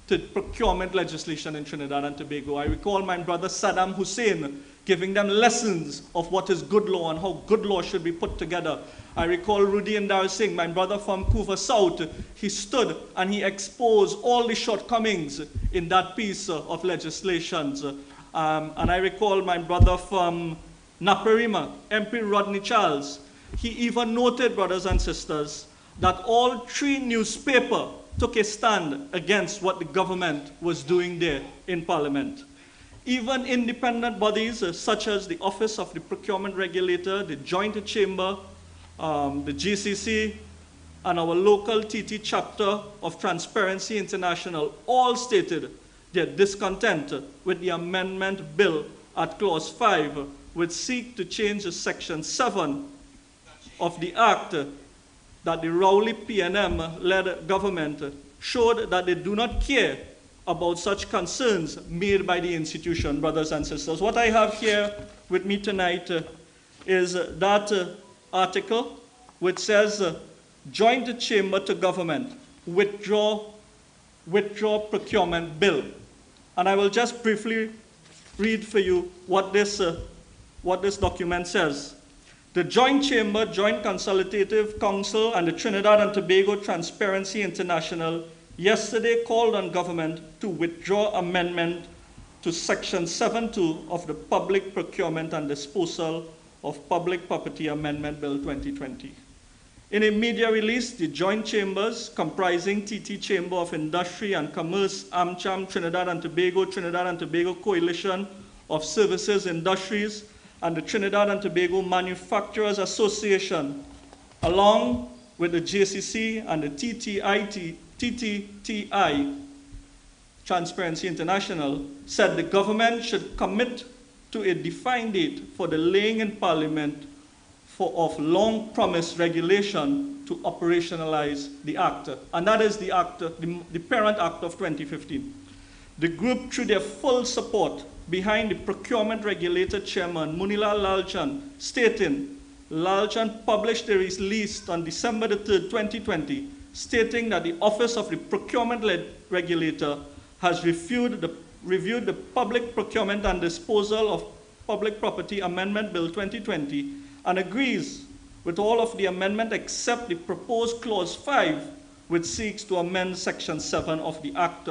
to procurement legislation in Trinidad and Tobago. I recall my brother Saddam Hussein giving them lessons of what is good law and how good law should be put together. I recall Rudy Indar Singh, my brother from Couva South, he stood and he exposed all the shortcomings in that piece of legislation. And I recall my brother from Naparima, MP Rodney Charles, he even noted, brothers and sisters, that all 3 newspapers took a stand against what the government was doing there in Parliament. Even independent bodies such as the Office of the Procurement Regulator, the Joint Chamber, the GCC, and our local TT chapter of Transparency International all stated their discontent with the amendment bill at Clause 5, which seek to change Section 7 of the Act that the Rowley PNM-led government showed that they do not care about such concerns made by the institution, brothers and sisters. What I have here with me tonight is that article which says, Joint Chamber to Government, withdraw procurement bill. And I will just briefly read for you what this document says. The Joint Chamber, Joint Consultative Council, and the Trinidad and Tobago Transparency International yesterday called on government to withdraw amendment to Section 7.2 of the Public Procurement and Disposal of Public Property Amendment Bill 2020. In a media release, the joint chambers comprising TT Chamber of Industry and Commerce, AmCham, Trinidad and Tobago Coalition of Services Industries, and the Trinidad and Tobago Manufacturers Association, along with the JCC and the TTTI, Transparency International, said the government should commit to a defined date for the laying in Parliament of long-promised regulation to operationalize the Act, and that is the Act, the Parent Act of 2015. The group, through their full support behind the Procurement Regulator Chairman Munilal Lalchan, stating, Lalchan published a release on December the 3rd, 2020, stating that the Office of the Procurement Regulator has reviewed the Public Procurement and Disposal of Public Property Amendment Bill 2020 and agrees with all of the amendment except the proposed Clause 5, which seeks to amend Section 7 of the Act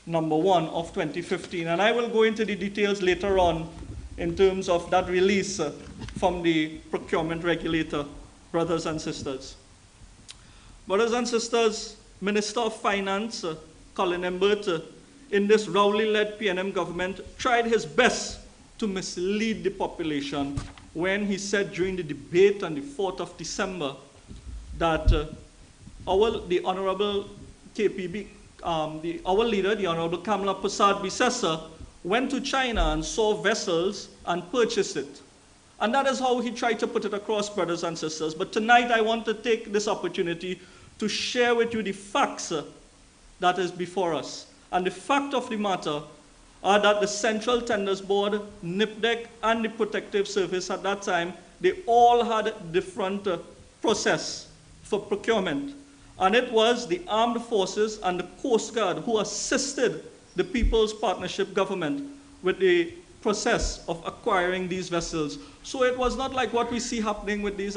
Number 1 of 2015. And I will go into the details later on in terms of that release from the procurement regulator, brothers and sisters. Brothers and sisters, Minister of Finance, Colin Embert, in this Rowley-led PNM government, tried his best to mislead the population when he said during the debate on the 4th of December that the Honorable KPB, our leader, the Honorable Kamala Prasad Bisesa, went to China and saw vessels and purchased it. And that is how he tried to put it across, brothers and sisters. But tonight I want to take this opportunity to share with you the facts that is before us. And the fact of the matter are that the Central Tenders Board, NIPDEC, and the Protective Service at that time, they all had different process for procurement. And it was the armed forces and the Coast Guard who assisted the People's Partnership Government with the process of acquiring these vessels. So it was not like what we see happening with these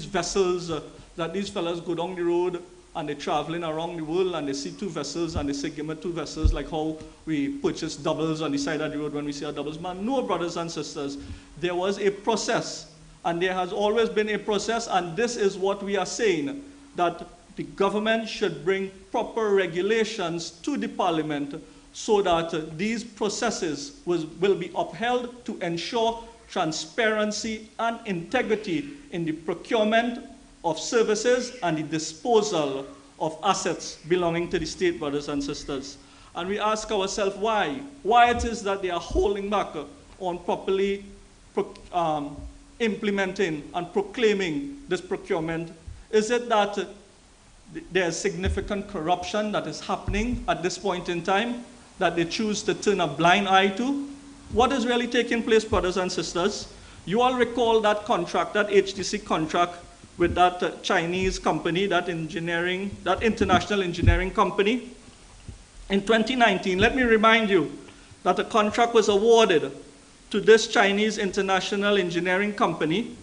vessels that these fellas go down the road and they're traveling around the world and they see two vessels and they say, give me two vessels, like how we purchase doubles on the side of the road when we see our doubles. Man, no, brothers and sisters, there was a process, and there has always been a process, and this is what we are saying, that the government should bring proper regulations to the parliament so that these processes will be upheld to ensure transparency and integrity in the procurement of services and the disposal of assets belonging to the state, brothers and sisters. And we ask ourselves why it is that they are holding back on properly implementing and proclaiming this procurement. Is it that there's significant corruption that is happening at this point in time that they choose to turn a blind eye to? What is really taking place, brothers and sisters? You all recall that contract, that HTC contract with that Chinese company, that international engineering company. In 2019, let me remind you that a contract was awarded to this Chinese international engineering company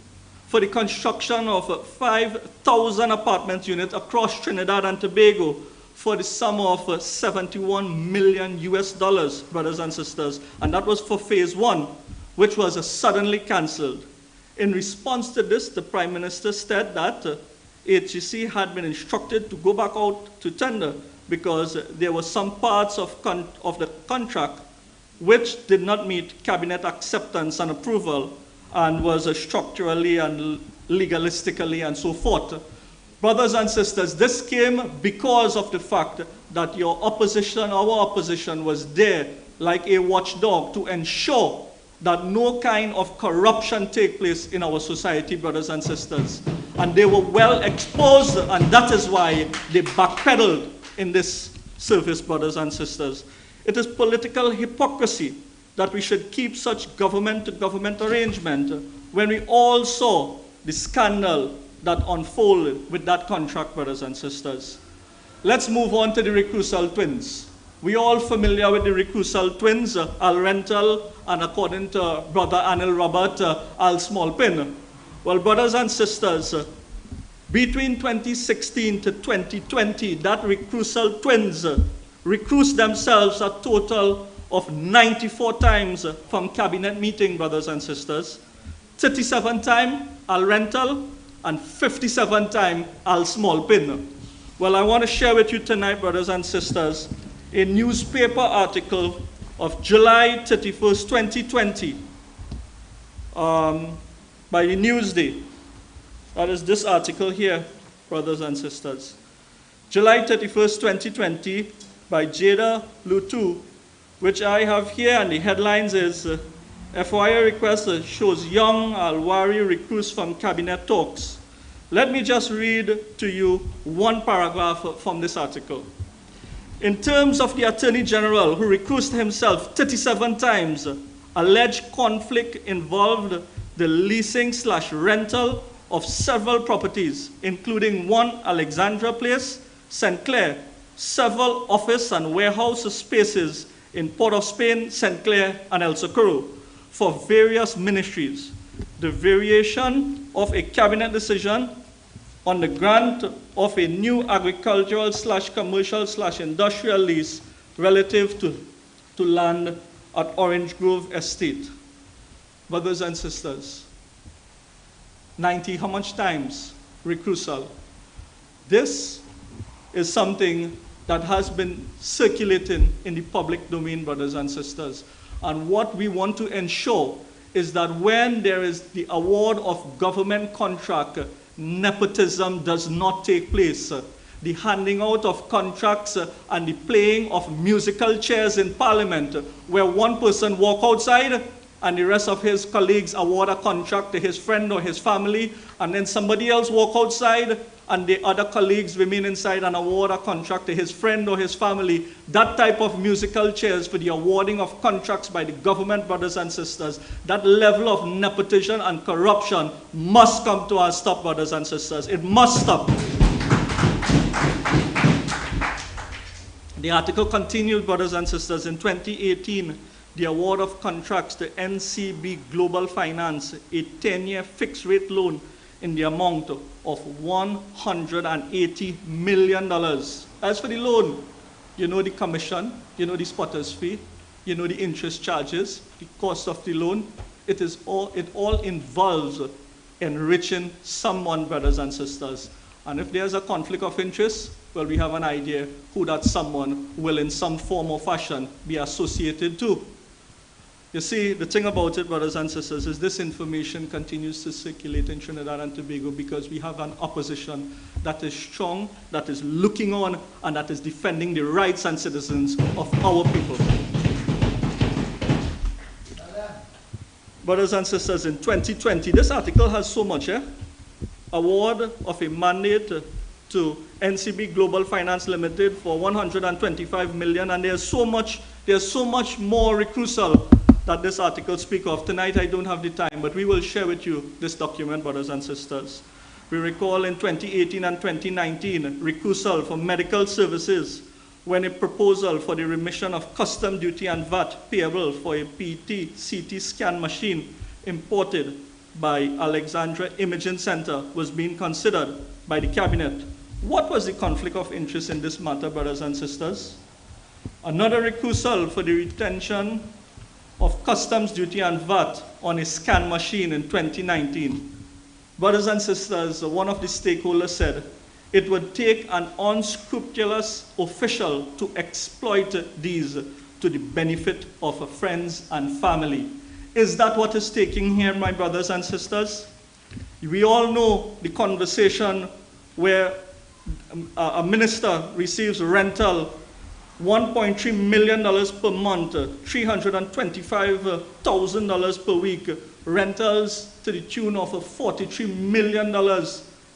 for the construction of 5,000 apartment units across Trinidad and Tobago for the sum of 71 million US dollars, brothers and sisters. And that was for phase 1, which was suddenly canceled. In response to this, the Prime Minister said that HEC had been instructed to go back out to tender because there were some parts of the contract which did not meet cabinet acceptance and approval and was structurally and legalistically and so forth. Brothers and sisters, this came because of the fact that our opposition was there like a watchdog to ensure that no kind of corruption take place in our society, brothers and sisters. And they were well exposed, and that is why they backpedaled in this service, brothers and sisters. It is political hypocrisy that we should keep such government-to-government arrangement when we all saw the scandal that unfolded with that contract, brothers and sisters. Let's move on to the recusal twins. We all familiar with the recusal twins, Al Rental, and according to Brother Anil Robert, Al Smallpin. Well, brothers and sisters, between 2016 to 2020, that recusal twins recused themselves a total of 94 times from cabinet meeting, brothers and sisters. 37 times Al Rental and 57 times Al Smallpin. Well, I want to share with you tonight, brothers and sisters, a newspaper article of July 31st, 2020 by the Newsday. That is this article here, brothers and sisters. July 31st, 2020 by Jada Lutu, which I have here, and the headlines is FOIA request shows young Alwari recruits from cabinet talks. Let me just read to you one paragraph from this article. In terms of the Attorney General, who recused himself 37 times, alleged conflict involved the leasing/rental of several properties, including one Alexandra Place, St. Clair, several office and warehouse spaces in Port of Spain, St. Clair, and El Socorro for various ministries. The variation of a cabinet decision on the grant of a new agricultural/commercial/industrial lease relative to land at Orange Grove Estate. Brothers and sisters, 90 how much times recusal? This is something that has been circulating in the public domain, brothers and sisters. And what we want to ensure is that when there is the award of government contract, nepotism does not take place. The handing out of contracts and the playing of musical chairs in Parliament, where one person walk outside and the rest of his colleagues award a contract to his friend or his family, and then somebody else walk outside and the other colleagues remain inside and award a contract to his friend or his family. That type of musical chairs for the awarding of contracts by the government, brothers and sisters, that level of nepotism and corruption must come to a stop, brothers and sisters. It must stop. The article continued, brothers and sisters, in 2018, the award of contracts to NCB Global Finance, a 10-year fixed-rate loan in the amount of $180 million. As for the loan, you know the commission, you know the spotter's fee, you know the interest charges, the cost of the loan. It all involves enriching someone, brothers and sisters. And if there's a conflict of interest, well, we have an idea who that someone will in some form or fashion be associated to. You see, the thing about it, brothers and sisters, is this information continues to circulate in Trinidad and Tobago because we have an opposition that is strong, that is looking on, and that is defending the rights and citizens of our people. Brothers and sisters, in 2020, this article has so much, award of a mandate to NCB Global Finance Limited for $125 million, and there's so much more recusal that this article speaks of. Tonight I don't have the time, but we will share with you this document, brothers and sisters. We recall in 2018 and 2019, recusal for medical services when a proposal for the remission of custom duty and VAT payable for a PET-CT scan machine imported by Alexandra Imaging Center was being considered by the cabinet. What was the conflict of interest in this matter, brothers and sisters? Another recusal for the retention of customs duty and VAT on a scan machine in 2019. Brothers and sisters, one of the stakeholders said, it would take an unscrupulous official to exploit these to the benefit of friends and family. Is that what is taking here, my brothers and sisters? We all know the conversation where a minister receives rental $1.3 million per month, $325,000 per week, rentals to the tune of $43 million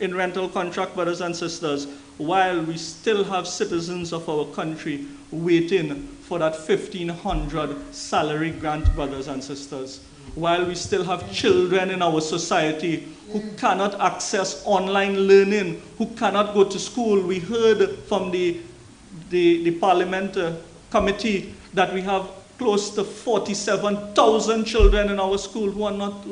in rental contract, brothers and sisters, while we still have citizens of our country waiting for that $1,500 salary grant, brothers and sisters, while we still have children in our society who cannot access online learning, who cannot go to school. We heard from the Parliament committee that we have close to 47,000 children in our school who are not,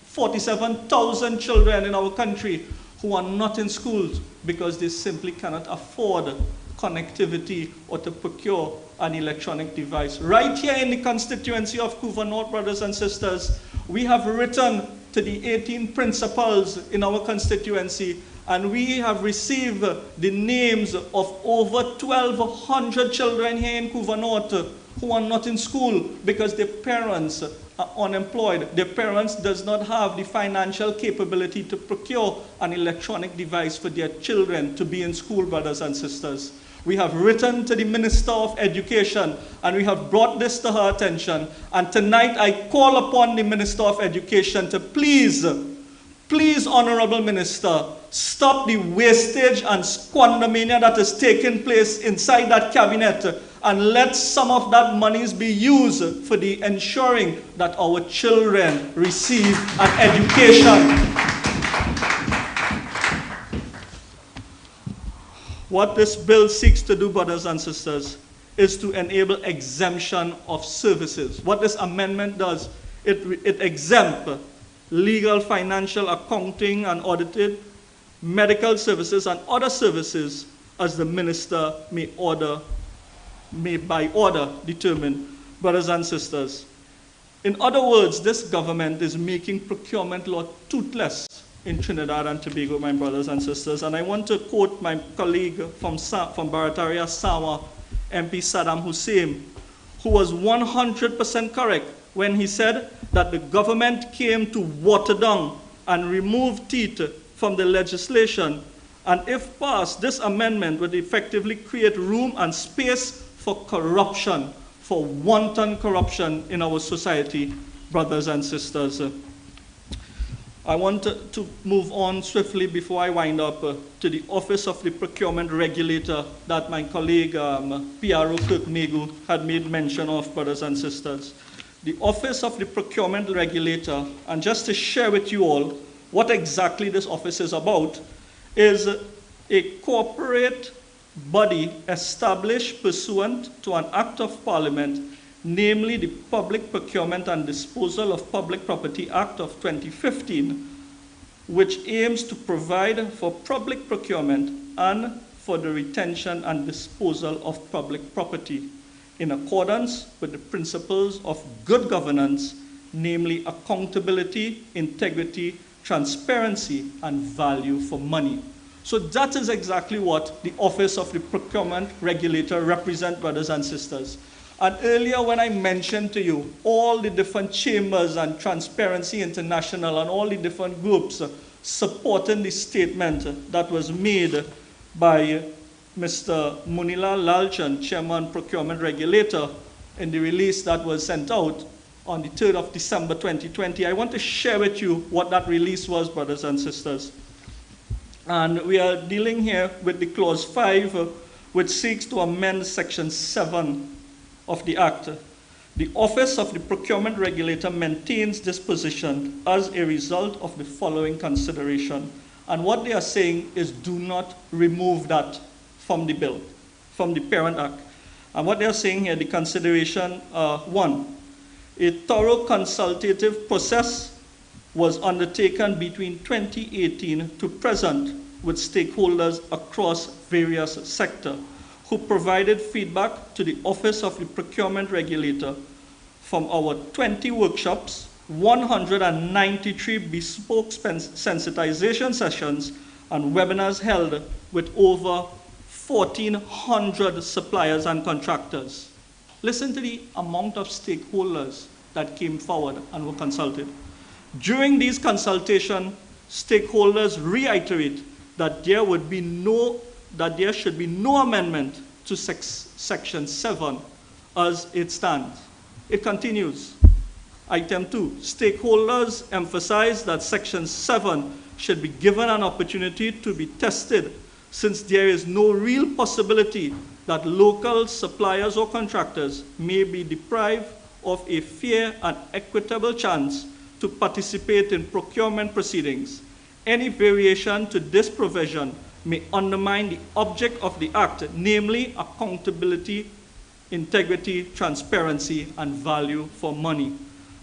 47,000 children in our country who are not in schools because they simply cannot afford connectivity or to procure an electronic device. Right here in the constituency of Couva North, brothers and sisters, we have written to the 18 principals in our constituency, and we have received the names of over 1,200 children here in Couva North who are not in school because their parents are unemployed. Their parents does not have the financial capability to procure an electronic device for their children to be in school, brothers and sisters. We have written to the Minister of Education and we have brought this to her attention. And tonight I call upon the Minister of Education to please, Honorable Minister, stop the wastage and squandermania that is taking place inside that cabinet, and let some of that monies be used for the ensuring that our children receive an education. What this bill seeks to do, brothers and sisters, is to enable exemption of services. What this amendment does, it exempts legal, financial, accounting, and audited, medical services, and other services as the minister may by order determine, brothers and sisters. In other words, this government is making procurement law toothless in Trinidad and Tobago, my brothers and sisters. And I want to quote my colleague from Barataria Sawa, MP Saddam Hussein, who was 100% correct when he said that the government came to water down and remove teeth from the legislation. And if passed, this amendment would effectively create room and space for corruption, for wanton corruption in our society, brothers and sisters. I want to move on swiftly before I wind up to the Office of the Procurement Regulator that my colleague Piaro Kirkmegu had made mention of, brothers and sisters. The Office of the Procurement Regulator, and just to share with you all what exactly this office is about, is a corporate body established pursuant to an Act of Parliament, namely the Public Procurement and Disposal of Public Property Act of 2015, which aims to provide for public procurement and for the retention and disposal of public property in accordance with the principles of good governance, namely accountability, integrity, transparency, and value for money. So that is exactly what the Office of the Procurement Regulator represents, brothers and sisters. And earlier when I mentioned to you all the different chambers and Transparency International and all the different groups supporting the statement that was made by Mr. Munila Lalchan, Chairman Procurement Regulator, in the release that was sent out on the 3rd of December 2020, I want to share with you what that release was, brothers and sisters. And we are dealing here with the Clause 5, which seeks to amend Section 7 of the Act. The Office of the Procurement Regulator maintains this position as a result of the following consideration. And what they are saying is do not remove that from the bill, from the Parent Act. And what they are saying here, the consideration, 1, a thorough consultative process was undertaken between 2018 to present with stakeholders across various sectors who provided feedback to the Office of the Procurement Regulator. From our 20 workshops, 193 bespoke sensitization sessions and webinars held with over 1,400 suppliers and contractors. Listen to the amount of stakeholders that came forward and were consulted. During these consultations, stakeholders reiterate that there should be no amendment to Section 7 as it stands. It continues. Item 2, stakeholders emphasize that Section 7 should be given an opportunity to be tested, since there is no real possibility that local suppliers or contractors may be deprived of a fair and equitable chance to participate in procurement proceedings. Any variation to this provision may undermine the object of the Act, namely accountability, integrity, transparency, and value for money.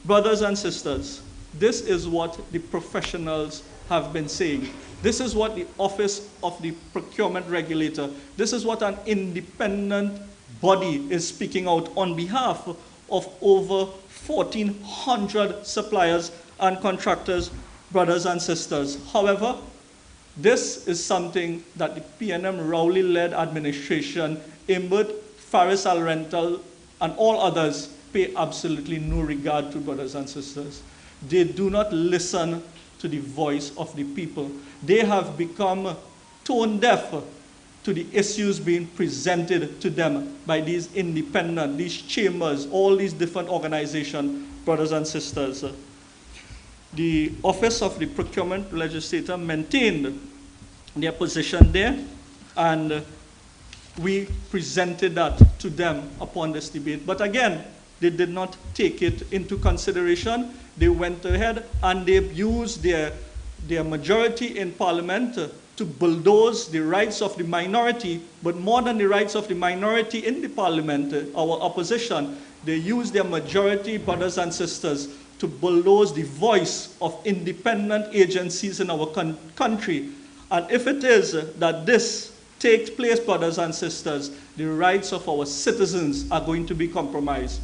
Brothers and sisters, this is what the professionals have been saying. This is what the Office of the Procurement Regulator, this is what an independent body is speaking out on behalf of over 1,400 suppliers and contractors, brothers and sisters. However, this is something that the PNM Rowley-led administration, Imbert, Faris Al-Rental, and all others pay absolutely no regard to, brothers and sisters. They do not listen to the voice of the people. They have become tone deaf to the issues being presented to them by these independent, these chambers, all these different organizations, brothers and sisters. The Office of the Procurement Legislator maintained their position there, and we presented that to them upon this debate. But again, they did not take it into consideration. They went ahead and they used their majority in Parliament to bulldoze the rights of the minority, but more than the rights of the minority in the Parliament, our opposition, they used their majority, brothers and sisters, to bulldoze the voice of independent agencies in our country. And if it is that this takes place, brothers and sisters, the rights of our citizens are going to be compromised.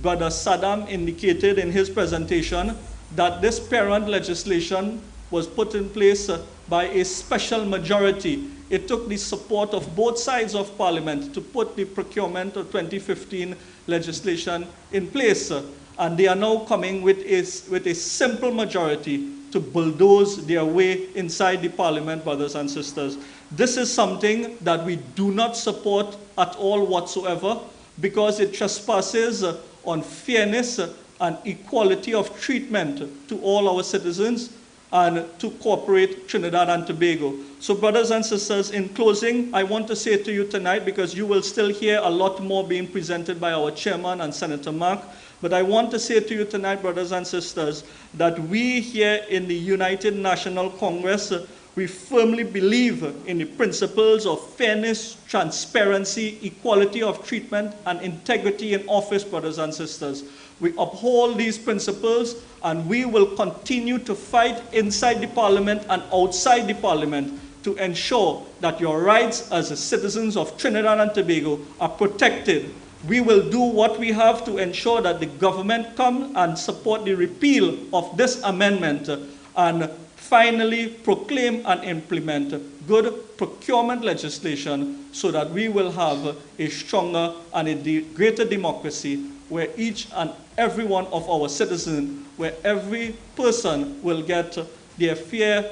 Brother Saddam indicated in his presentation that this parent legislation was put in place by a special majority. It took the support of both sides of Parliament to put the procurement of 2015 legislation in place. And they are now coming with a simple majority to bulldoze their way inside the Parliament, brothers and sisters. This is something that we do not support at all whatsoever, because it trespasses on fairness and equality of treatment to all our citizens and to corporate Trinidad and Tobago. So brothers and sisters, in closing, I want to say to you tonight, because you will still hear a lot more being presented by our chairman and Senator Mark, but I want to say to you tonight, brothers and sisters, that we here in the United National Congress, we firmly believe in the principles of fairness, transparency, equality of treatment, and integrity in office, brothers and sisters. We uphold these principles, and we will continue to fight inside the Parliament and outside the Parliament to ensure that your rights as citizens of Trinidad and Tobago are protected. We will do what we have to ensure that the government come and support the repeal of this amendment and finally proclaim and implement good procurement legislation so that we will have a stronger and a greater democracy where each and every one of our citizens, where every person will get their fair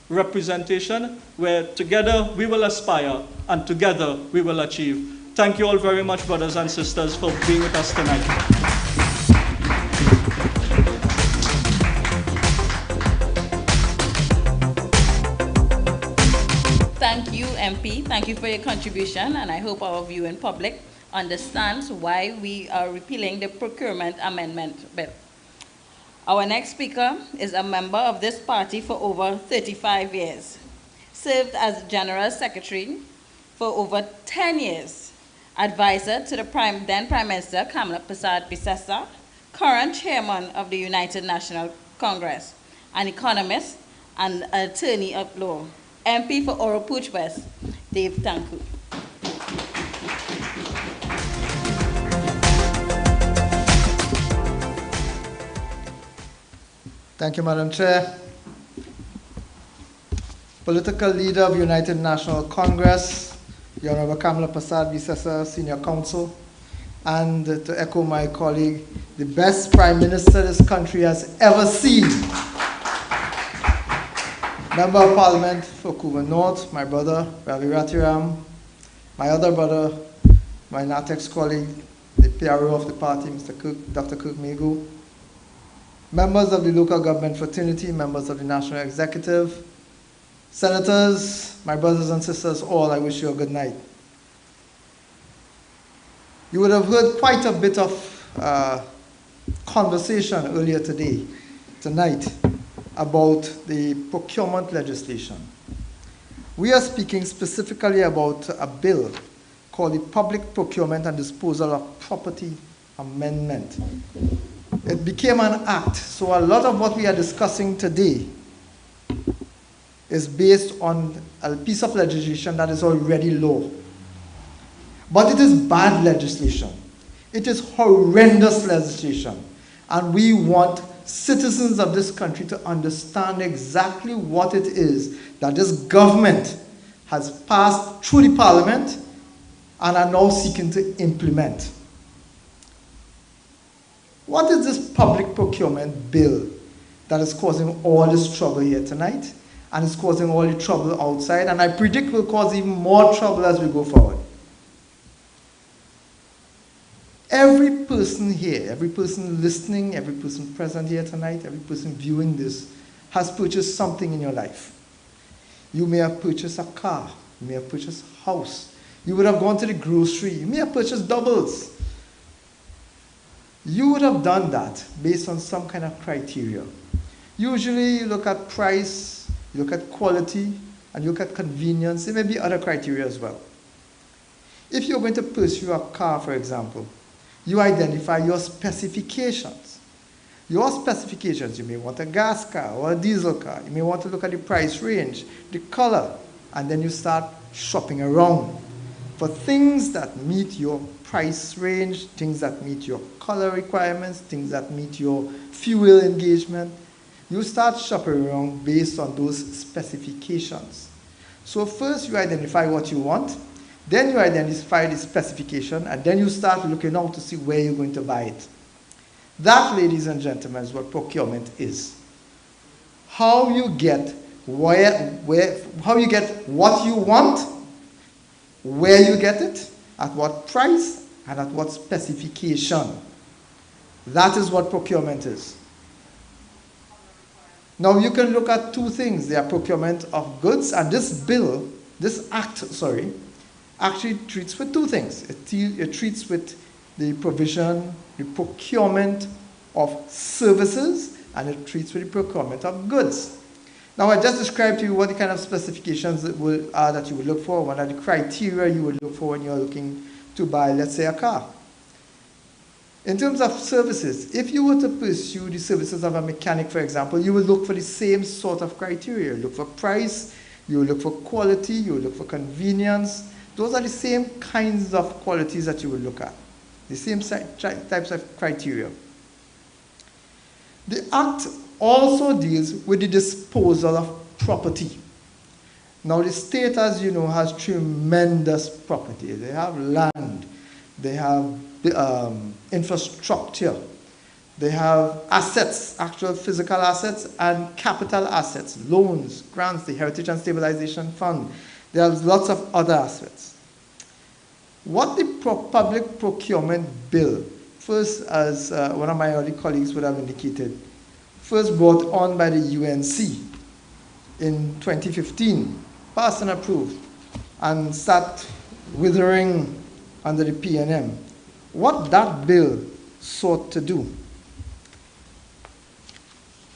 representation, where together we will aspire and together we will achieve. Thank you all very much, brothers and sisters, for being with us tonight. Thank you, MP. Thank you for your contribution, and I hope our viewing public understands why we are repealing the Procurement Amendment Bill. Our next speaker is a member of this party for over 35 years, served as General Secretary for over 10 years, advisor to the then Prime Minister Kamala Prasad Bisesa, current chairman of the United National Congress, an economist and attorney at law. MP for Oropuch West, Dave Tanku. Thank you, Madam Chair. Political leader of United National Congress, the Honorable Kamala Prasad Bisesa, Senior Counsel, and to echo my colleague, the best Prime Minister this country has ever seen. Member of Parliament for Couva North, my brother, Ravi Ratiram, my other brother, my NATEX colleague, the PRO of the party, Mr. Cook, Dr. Cook Megu, members of the local government fraternity, members of the National Executive, senators, my brothers and sisters, all, I wish you a good night. You would have heard quite a bit of conversation earlier tonight, about the procurement legislation. We are speaking specifically about a bill called the Public Procurement and Disposal of Property Amendment. It became an act, so a lot of what we are discussing today is based on a piece of legislation that is already law. But it is bad legislation. It is horrendous legislation. And we want citizens of this country to understand exactly what it is that this government has passed through the Parliament and are now seeking to implement. What is this public procurement bill that is causing all this trouble here tonight and is causing all the trouble outside, and I predict will cause even more trouble as we go forward? Every person here, every person listening, every person present here tonight, every person viewing this has purchased something in your life. You may have purchased a car, you may have purchased a house, you would have gone to the grocery, you may have purchased doubles. You would have done that based on some kind of criteria. Usually you look at price, you look at quality, and you look at convenience. There may be other criteria as well. If you're going to pursue a car, for example, you identify your specifications. Your specifications, you may want a gas car or a diesel car. You may want to look at the price range, the color, and then you start shopping around for things that meet your price range, things that meet your color requirements, things that meet your fuel engagement. You start shopping around based on those specifications. So first you identify what you want, then you identify the specification, and then you start looking out to see where you're going to buy it. That, ladies and gentlemen, is what procurement is. How you get how you get what you want, where you get it, at what price, and at what specification. That is what procurement is. Now you can look at two things. There are procurement of goods, and this act, actually treats with two things. It treats with the provision, the procurement of services, and it treats with the procurement of goods. Now I just described to you what the kind of specifications that you would look for, what are the criteria you would look for when you're looking to buy, let's say, a car. In terms of services, if you were to pursue the services of a mechanic, for example, you would look for the same sort of criteria. You look for price, you look for quality, you look for convenience. Those are the same kinds of qualities that you would look at, the same types of criteria. The Act also deals with the disposal of property. Now the state, as you know, has tremendous property. They have land, they have infrastructure, they have assets, actual physical assets, and capital assets, loans, grants, the Heritage and Stabilization Fund. There are lots of other assets. What the public procurement bill, first, as one of my early colleagues would have indicated, first brought on by the UNC in 2015, passed and approved, and sat withering under the PNM. What that bill sought to do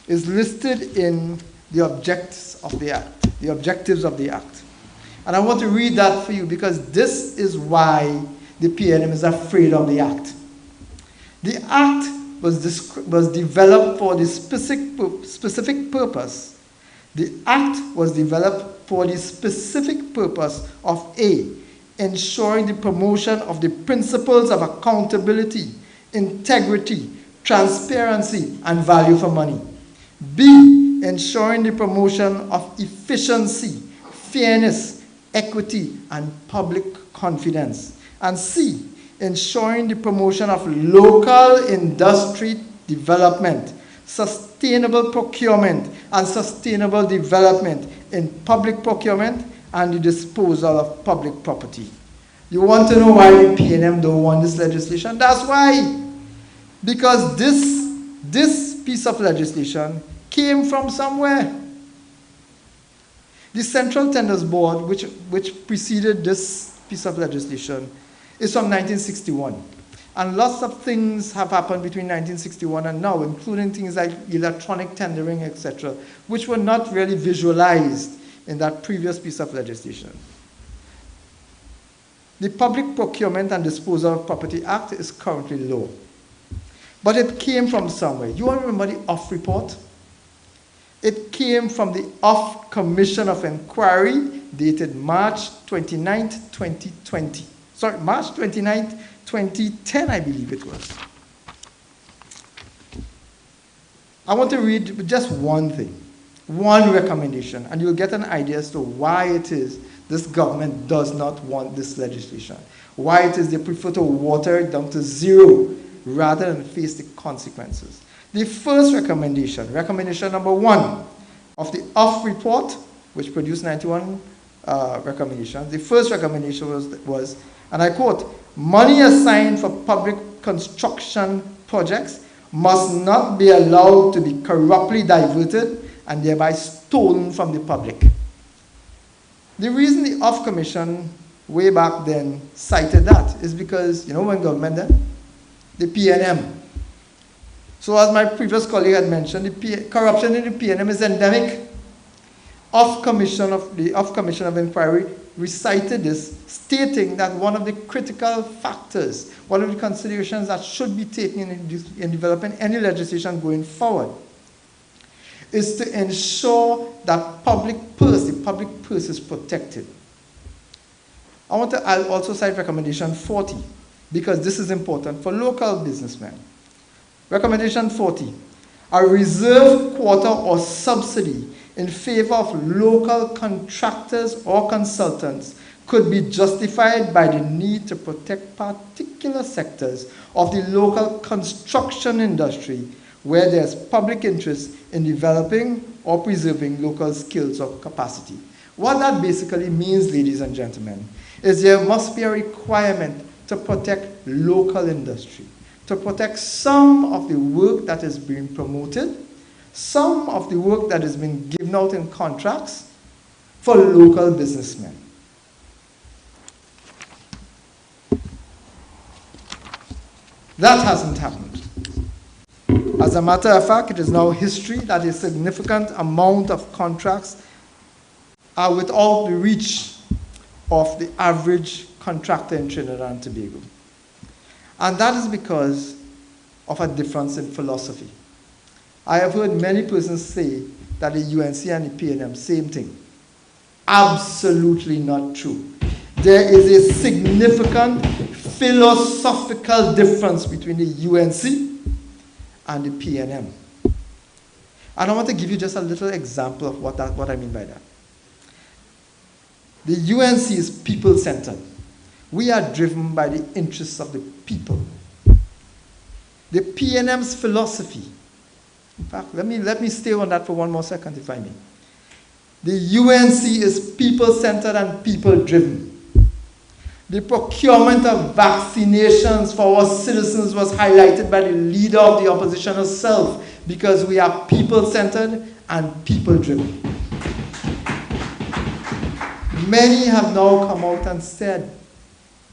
is listed in the objectives of the Act. And I want to read that for you because this is why the PNM is afraid of the Act. The Act was developed for the specific purpose. The Act was developed for the specific purpose of A, ensuring the promotion of the principles of accountability, integrity, transparency, and value for money. B, ensuring the promotion of efficiency, fairness, equity, and public confidence. And C, ensuring the promotion of local industry development, sustainable procurement, and sustainable development in public procurement and the disposal of public property. You want to know why the PNM don't want this legislation? That's why. Because this piece of legislation came from somewhere. The Central Tenders Board, which preceded this piece of legislation, is from 1961. And lots of things have happened between 1961 and now, including things like electronic tendering, etc., which were not really visualized in that previous piece of legislation. The Public Procurement and Disposal of Property Act is currently law. But it came from somewhere. You all remember the OFF report? It came from the OFF Commission of Inquiry dated March 29th, 2020. Sorry, March 29th, 2010, I believe it was. I want to read just one thing, one recommendation, and you'll get an idea as to why it is this government does not want this legislation, why it is they prefer to water it down to zero rather than face the consequences. The first recommendation, recommendation number 1 of the UF report, which produced 91 recommendations, the first recommendation was, and I quote, money assigned for public construction projects must not be allowed to be corruptly diverted and thereby stolen from the public. The reason the UF Commission way back then cited that is because, you know, when government then, the PNM. So as my previous colleague had mentioned, corruption in the PNM is endemic. The UF Commission of Inquiry recited this, stating that one of the critical factors, one of the considerations that should be taken in developing any legislation going forward, is to ensure that the public purse is protected. I'll also cite recommendation 40, because this is important for local businessmen. Recommendation 40, a reserve quota or subsidy in favor of local contractors or consultants could be justified by the need to protect particular sectors of the local construction industry where there's public interest in developing or preserving local skills or capacity. What that basically means, ladies and gentlemen, is there must be a requirement to protect local industry, to protect some of the work that is being promoted, some of the work that has been given out in contracts for local businessmen. That hasn't happened. As a matter of fact, it is now history that a significant amount of contracts are without the reach of the average contractor in Trinidad and Tobago. And that is because of a difference in philosophy. I have heard many persons say that the UNC and the PNM, same thing. Absolutely not true. There is a significant philosophical difference between the UNC and the PNM. And I want to give you just a little example of what I mean by that. The UNC is people-centered. We are driven by the interests of the people. The PNM's philosophy, in fact, let me stay on that for one more second, if I may. The UNC is people-centered and people-driven. The procurement of vaccinations for our citizens was highlighted by the leader of the opposition herself, because we are people-centered and people-driven. Many have now come out and said,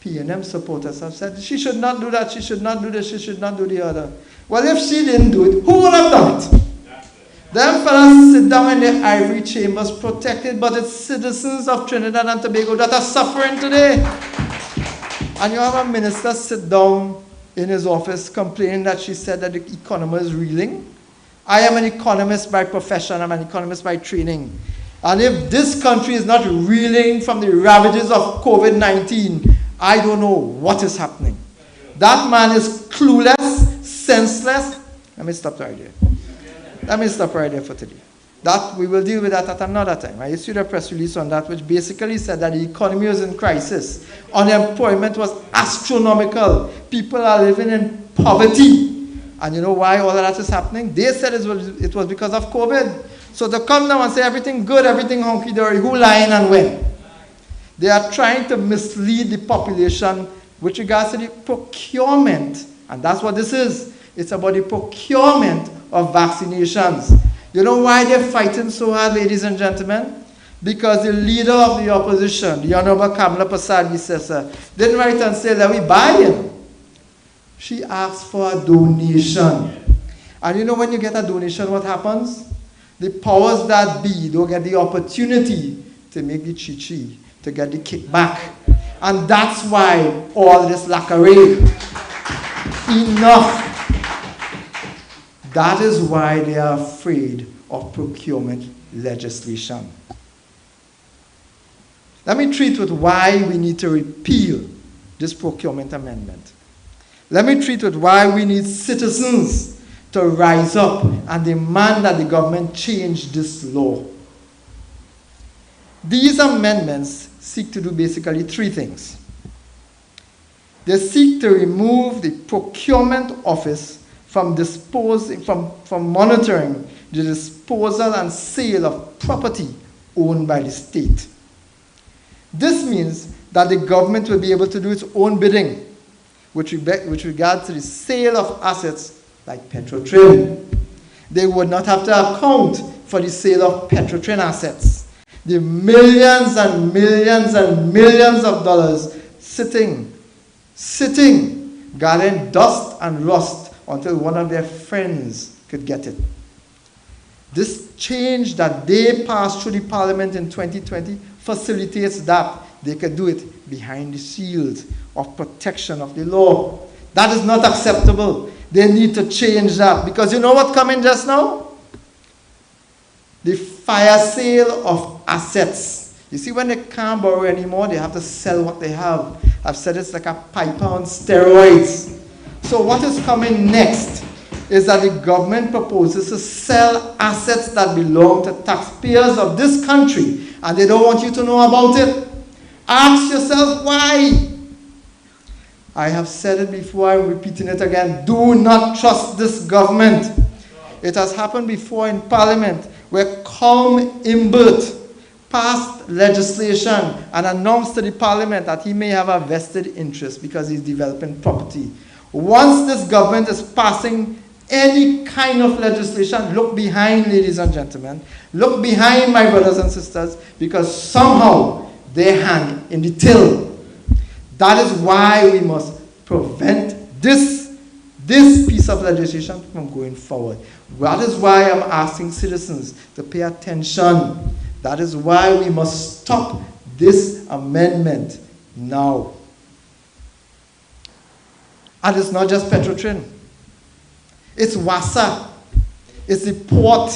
PNM supporters have said, she should not do that, she should not do this, she should not do the other. Well, if she didn't do it, who would have done it? Them fellas sit down in their ivory chambers protected, but it's citizens of Trinidad and Tobago that are suffering today. And you have a minister sit down in his office complaining that she said that the economy is reeling. I am an economist by profession, I'm an economist by training. And if this country is not reeling from the ravages of COVID-19, I don't know what is happening. That man is clueless, senseless. Let me stop right there. Let me stop right there for today. That we will deal with that at another time. I issued a press release on that, which basically said that the economy was in crisis. Unemployment was astronomical. People are living in poverty. And you know why all of that is happening? They said it was because of COVID. So to come now and say everything good, everything hunky-dory, who lying and when? They are trying to mislead the population with regards to the procurement. And that's what this is. It's about the procurement of vaccinations. You know why they're fighting so hard, ladies and gentlemen? Because the leader of the opposition, the Honorable Kamala Prasad, didn't write and say, let me buy him. She asked for a donation. And you know when you get a donation, what happens? The powers that be don't get the opportunity to make the chi-chi, to get the kickback. And that's why all this lacqueray. Enough. That is why they are afraid of procurement legislation. Let me treat with why we need to repeal this procurement amendment. Let me treat with why we need citizens to rise up and demand that the government change this law. These amendments seek to do basically three things. They seek to remove the procurement office from monitoring the disposal and sale of property owned by the state. This means that the government will be able to do its own bidding with regard to the sale of assets like Petrotrin. They would not have to account for the sale of Petrotrin assets. The millions and millions and millions of dollars sitting, gathering dust and rust until one of their friends could get it. This change that they passed through the parliament in 2020 facilitates that. They could do it behind the shield of protection of the law. That is not acceptable. They need to change that, because you know what coming just now? The fire sale of assets. You see, when they can't borrow anymore, they have to sell what they have. I've said it's like a piper on steroids. So what is coming next is that the government proposes to sell assets that belong to taxpayers of this country, and they don't want you to know about it. Ask yourself why. I have said it before, I'm repeating it again. Do not trust this government. It has happened before in Parliament, where Colm Imbert passed legislation and announced to the Parliament that he may have a vested interest because he's developing property. Once this government is passing any kind of legislation, look behind, ladies and gentlemen. Look behind, my brothers and sisters, because somehow they hang in the till. That is why we must prevent this piece of legislation from going forward. That is why I'm asking citizens to pay attention. That is why we must stop this amendment now. And it's not just Petrotrin. It's WASA. It's the port.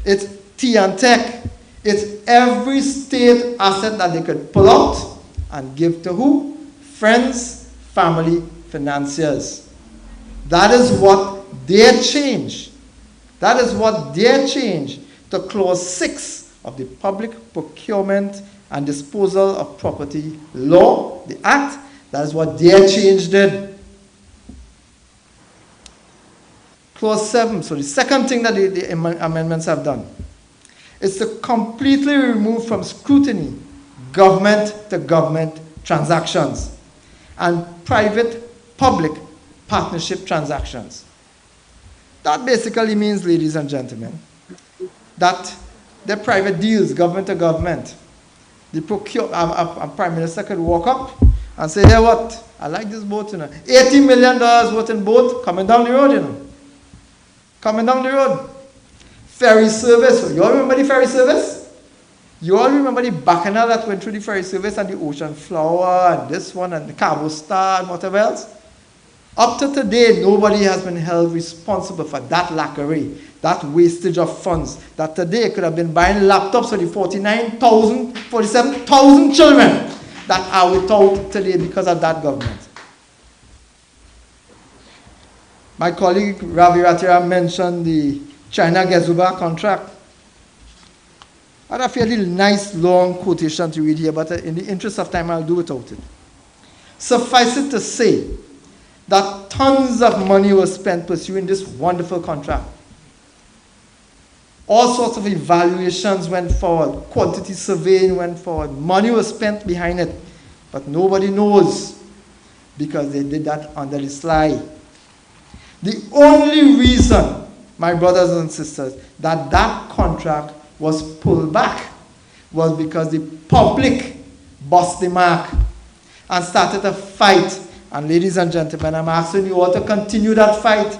It's T&Tech. It's every state asset that they could pull out and give to who? Friends, family, financiers. That is what their change. That is what their change to Clause 6 of the Public Procurement and Disposal of Property Law, the Act, that is what their change did. Clause 7, so the second thing that the amendments have done is to completely remove from scrutiny government-to-government transactions and private-public partnership transactions. That basically means, ladies and gentlemen, that they're private deals, government-to-government. A prime minister could walk up and say, hey, what? I like this boat, you know. $80 million worth in boat coming down the road, you know. Coming down the road. Ferry service. You all remember the ferry service? You all remember the bacchanal that went through the ferry service and the Ocean Flower and this one and the Cabo Star and whatever else? Up to today, nobody has been held responsible for that lacquery, that wastage of funds, that today could have been buying laptops for the 47,000 children that are without today because of that government. My colleague Ravi Ratira mentioned the China Gezuba contract. I had a fairly nice long quotation to read here, but in the interest of time, I'll do without it. Suffice it to say that tons of money was spent pursuing this wonderful contract. All sorts of evaluations went forward, quantity surveying went forward, money was spent behind it, but nobody knows because they did that under the sly. The only reason, my brothers and sisters, that that contract was pulled back was because the public bust the mark and started a fight. And ladies and gentlemen, I'm asking you all to continue that fight,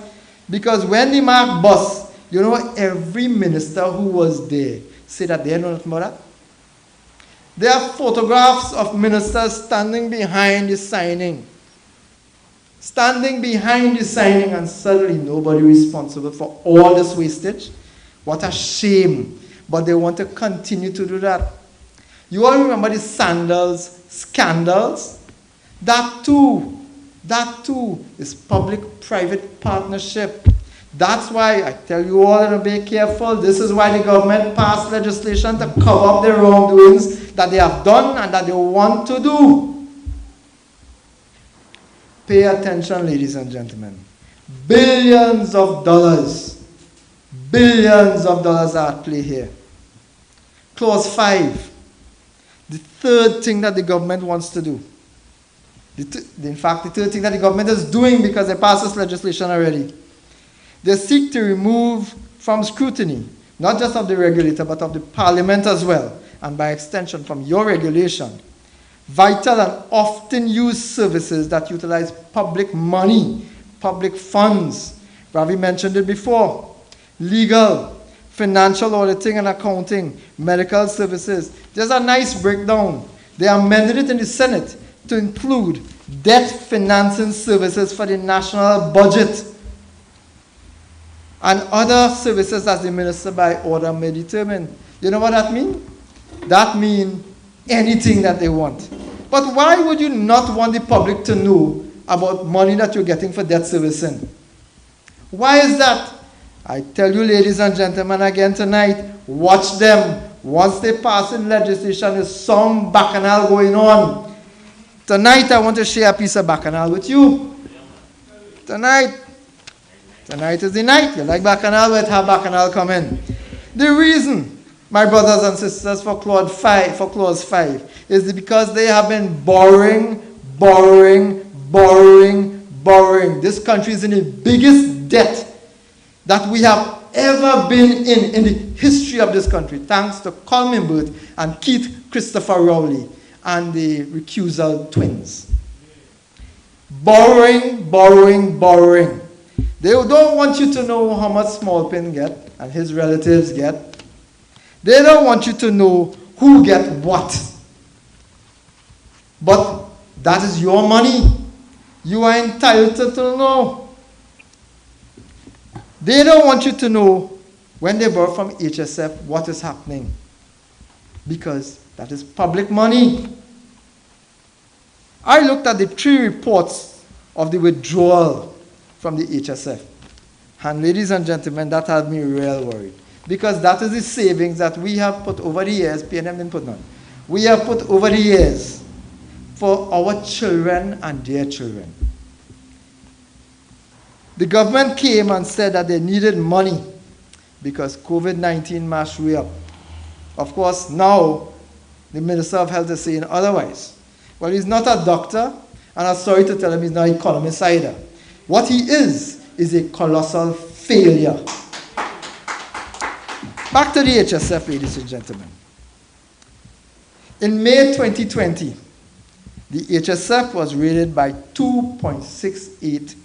because when the mark bust, you know, every minister who was there said that they know nothing about that. There are photographs of ministers standing behind the signing. Standing behind the signing, and suddenly nobody responsible for all this wastage. What a shame. But they want to continue to do that. You all remember the sandals scandals? That too is public-private partnership. That's why I tell you all to be careful. This is why the government passed legislation to cover up the wrongdoings that they have done and that they want to do. Pay attention, ladies and gentlemen. Billions of dollars are at play here. Clause 5, the third thing that the government wants to do. In fact, the third thing that the government is doing because they passed this legislation already. They seek to remove from scrutiny, not just of the regulator, but of the parliament as well, and by extension from your regulation, vital and often used services that utilize public money, public funds. Ravi mentioned it before. Legal, financial auditing and accounting, medical services. There's a nice breakdown. They amended it in the Senate to include debt financing services for the national budget and other services as the minister by order may determine. You know what that means? That means anything that they want. But why would you not want the public to know about money that you're getting for debt servicing? Why is that? I tell you, ladies and gentlemen, again tonight, watch them. Once they pass in legislation, there's some bacchanal going on. Tonight, I want to share a piece of bacchanal with you. Tonight is the night. You like bacchanal? Let's have bacchanal come in. The reason, my brothers and sisters, for clause 5 is because they have been borrowing. This country is in the biggest debt that we have ever been in the history of this country, thanks to Colman Burt and Keith Christopher Rowley and the recusal twins. Borrowing. They don't want you to know how much Smallpin get and his relatives get. They don't want you to know who get what. But that is your money. You are entitled to know. They don't want you to know when they borrow from HSF what is happening, because that is public money. I looked at the 3 reports of the withdrawal from the HSF. And ladies and gentlemen, that had me real worried, because that is the savings that we have put over the years, PNM didn't put none. We have put over the years for our children and their children. The government came and said that they needed money because COVID-19 mashed way up. Of course, now the Minister of Health is saying otherwise. Well, he's not a doctor, and I'm sorry to tell him he's not an economist either. What he is a colossal failure. Back to the HSF, ladies and gentlemen. In May 2020, the HSF was rated by $2.68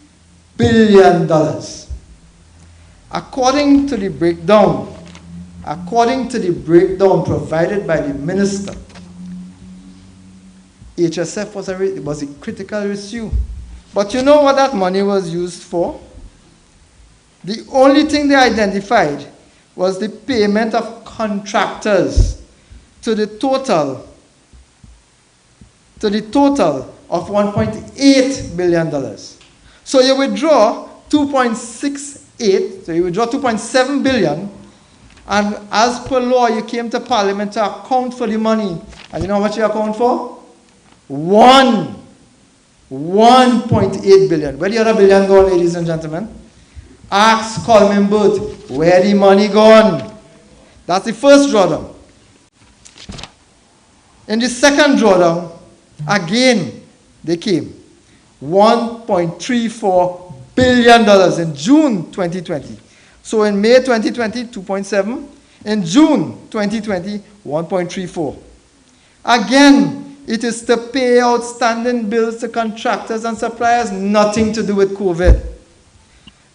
billion. According to the breakdown provided by the minister, HSF was a critical issue. But you know what that money was used for? The only thing they identified was the payment of contractors to the total of $1.8 billion. So you withdraw 2.68, so you withdraw 2.7 billion, and as per law, you came to Parliament to account for the money. And you know what you account for? 1.8 billion. Where the other billion gone, ladies and gentlemen? Ask Colman Burt, where the money gone? That's the first drawdown. In the second drawdown, again, they came. $1.34 billion in June 2020. So in May 2020, 2.7. In June 2020, 1.34. Again, it is to pay outstanding bills to contractors and suppliers, nothing to do with COVID.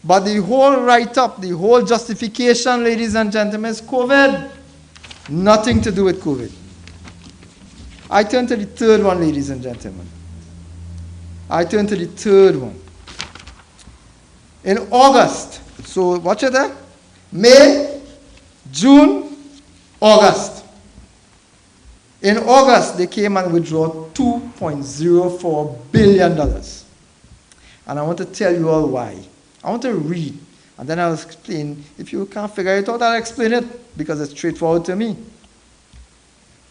But the whole write-up, the whole justification, ladies and gentlemen, is COVID. Nothing to do with COVID. I turn to the third one, ladies and gentlemen. In August, so watch it there. May, June, August. In August, they came and withdrew $2.04 billion. And I want to tell you all why. I want to read, and then I'll explain. If you can't figure it out, I'll explain it, because it's straightforward to me.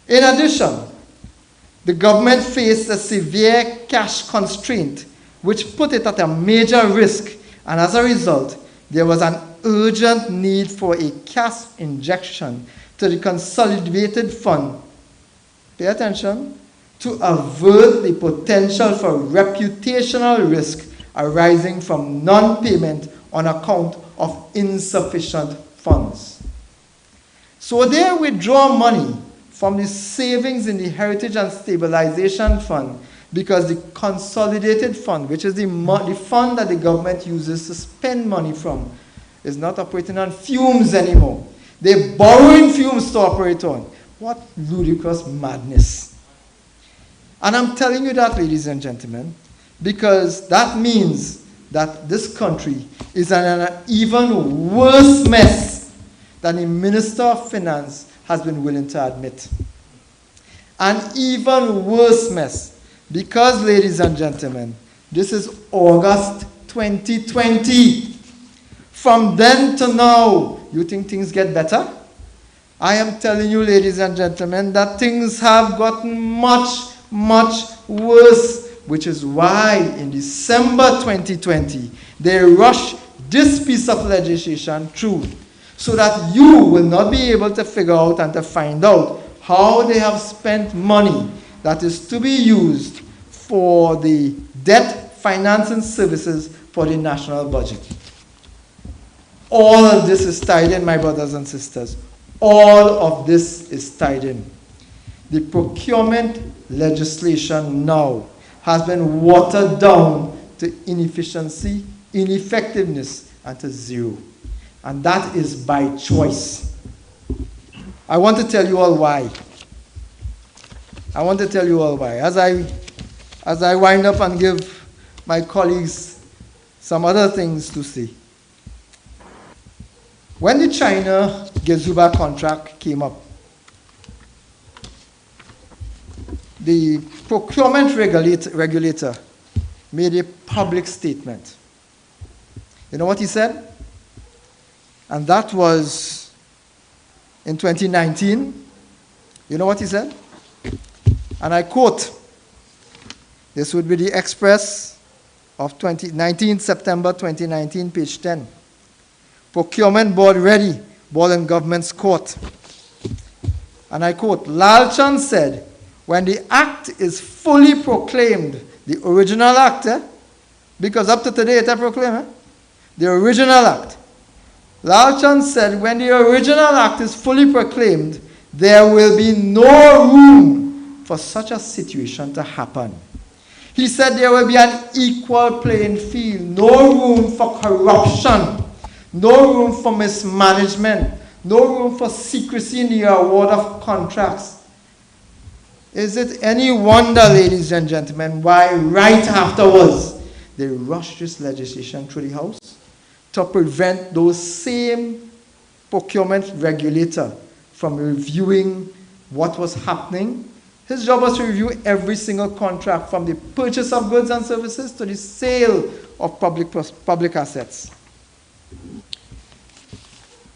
In addition, the government faced a severe cash constraint which put it at a major risk, and as a result, there was an urgent need for a cash injection to the consolidated fund, pay attention, to avert the potential for reputational risk arising from non-payment on account of insufficient funds. So they withdraw money from the savings in the Heritage and Stabilization Fund because the consolidated fund, which is the fund that the government uses to spend money from, is not operating on fumes anymore. They're borrowing fumes to operate on. What ludicrous madness. And I'm telling you that, ladies and gentlemen, because that means that this country is in an even worse mess than the Minister of Finance has been willing to admit. An even worse mess, because, ladies and gentlemen, this is August 2020. From then to now, you think things get better? I am telling you, ladies and gentlemen, that things have gotten much, much worse, which is why in December 2020, they rushed this piece of legislation through so that you will not be able to figure out and to find out how they have spent money that is to be used for the debt financing services for the national budget. All of this is tied in, my brothers and sisters. All of this is tied in. The procurement legislation now has been watered down to inefficiency, ineffectiveness, and to zero. And that is by choice. I want to tell you all why. I want to tell you all why. As I wind up and give my colleagues some other things to say. When the China Gezuba contract came up, the procurement regulator made a public statement. You know what he said? And that was in 2019. You know what he said? And I quote, this would be the Express of 19 September 2019, page 10. Procurement board ready, board in government's court. And I quote, Lal Chand said, when the act is fully proclaimed, the original act, because up to today it is proclaimed, the original act. Lal Chand said, when the original act is fully proclaimed, there will be no room for such a situation to happen. He said there will be an equal playing field, no room for corruption, no room for mismanagement, no room for secrecy in the award of contracts. Is it any wonder, ladies and gentlemen, why right afterwards they rushed this legislation through the House to prevent those same procurement regulator from reviewing what was happening? His job was to review every single contract, from the purchase of goods and services to the sale of public assets.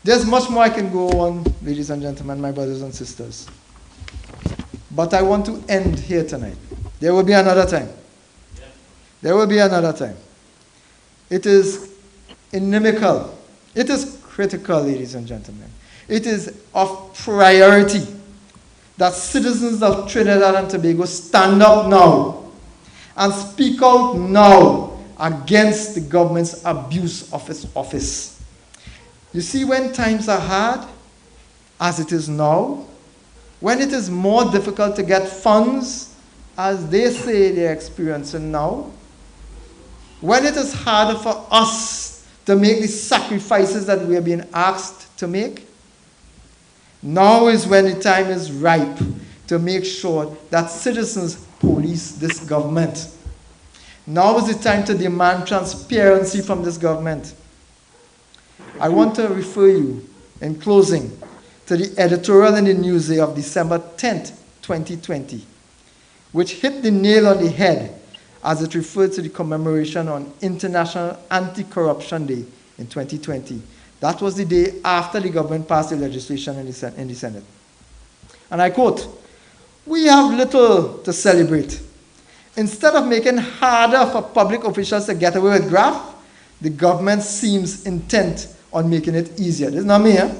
There's much more I can go on, ladies and gentlemen, my brothers and sisters. But I want to end here tonight. There will be another time. There will be another time. It is inimical. It is critical, ladies and gentlemen. It is of priority that citizens of Trinidad and Tobago stand up now and speak out now against the government's abuse of its office. You see, when times are hard, as it is now, when it is more difficult to get funds, as they say they're experiencing now, when it is harder for us to make the sacrifices that we are being asked to make, now is when the time is ripe to make sure that citizens police this government. Now is the time to demand transparency from this government. I want to refer you, in closing, to the editorial in the Newsday of December 10th, 2020, which hit the nail on the head as it referred to the commemoration on International Anti-Corruption Day in 2020. That was the day after the government passed the legislation in the Senate. And I quote, "We have little to celebrate. Instead of making harder for public officials to get away with graft, the government seems intent on making it easier. This is not me, eh?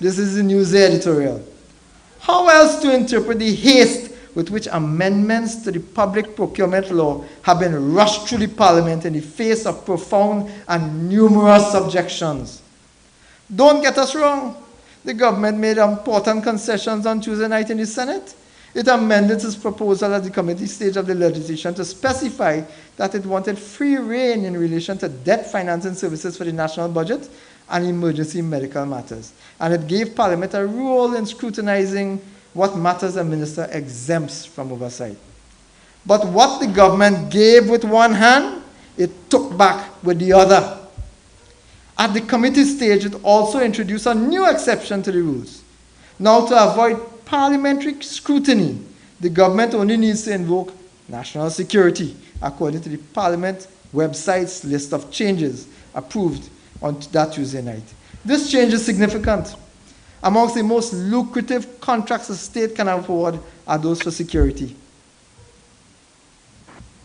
This is the News editorial. How else to interpret the haste with which amendments to the public procurement law have been rushed through the parliament in the face of profound and numerous objections? Don't get us wrong. The government made important concessions on Tuesday night in the Senate. It amended its proposal at the committee stage of the legislation to specify that it wanted free rein in relation to debt financing services for the national budget and emergency medical matters. And it gave Parliament a role in scrutinizing what matters a minister exempts from oversight. But what the government gave with one hand, it took back with the other. At the committee stage, it also introduced a new exception to the rules. Now, to avoid parliamentary scrutiny, the government only needs to invoke national security, according to the Parliament website's list of changes approved on that Tuesday night. This change is significant. Amongst the most lucrative contracts a state can afford are those for security.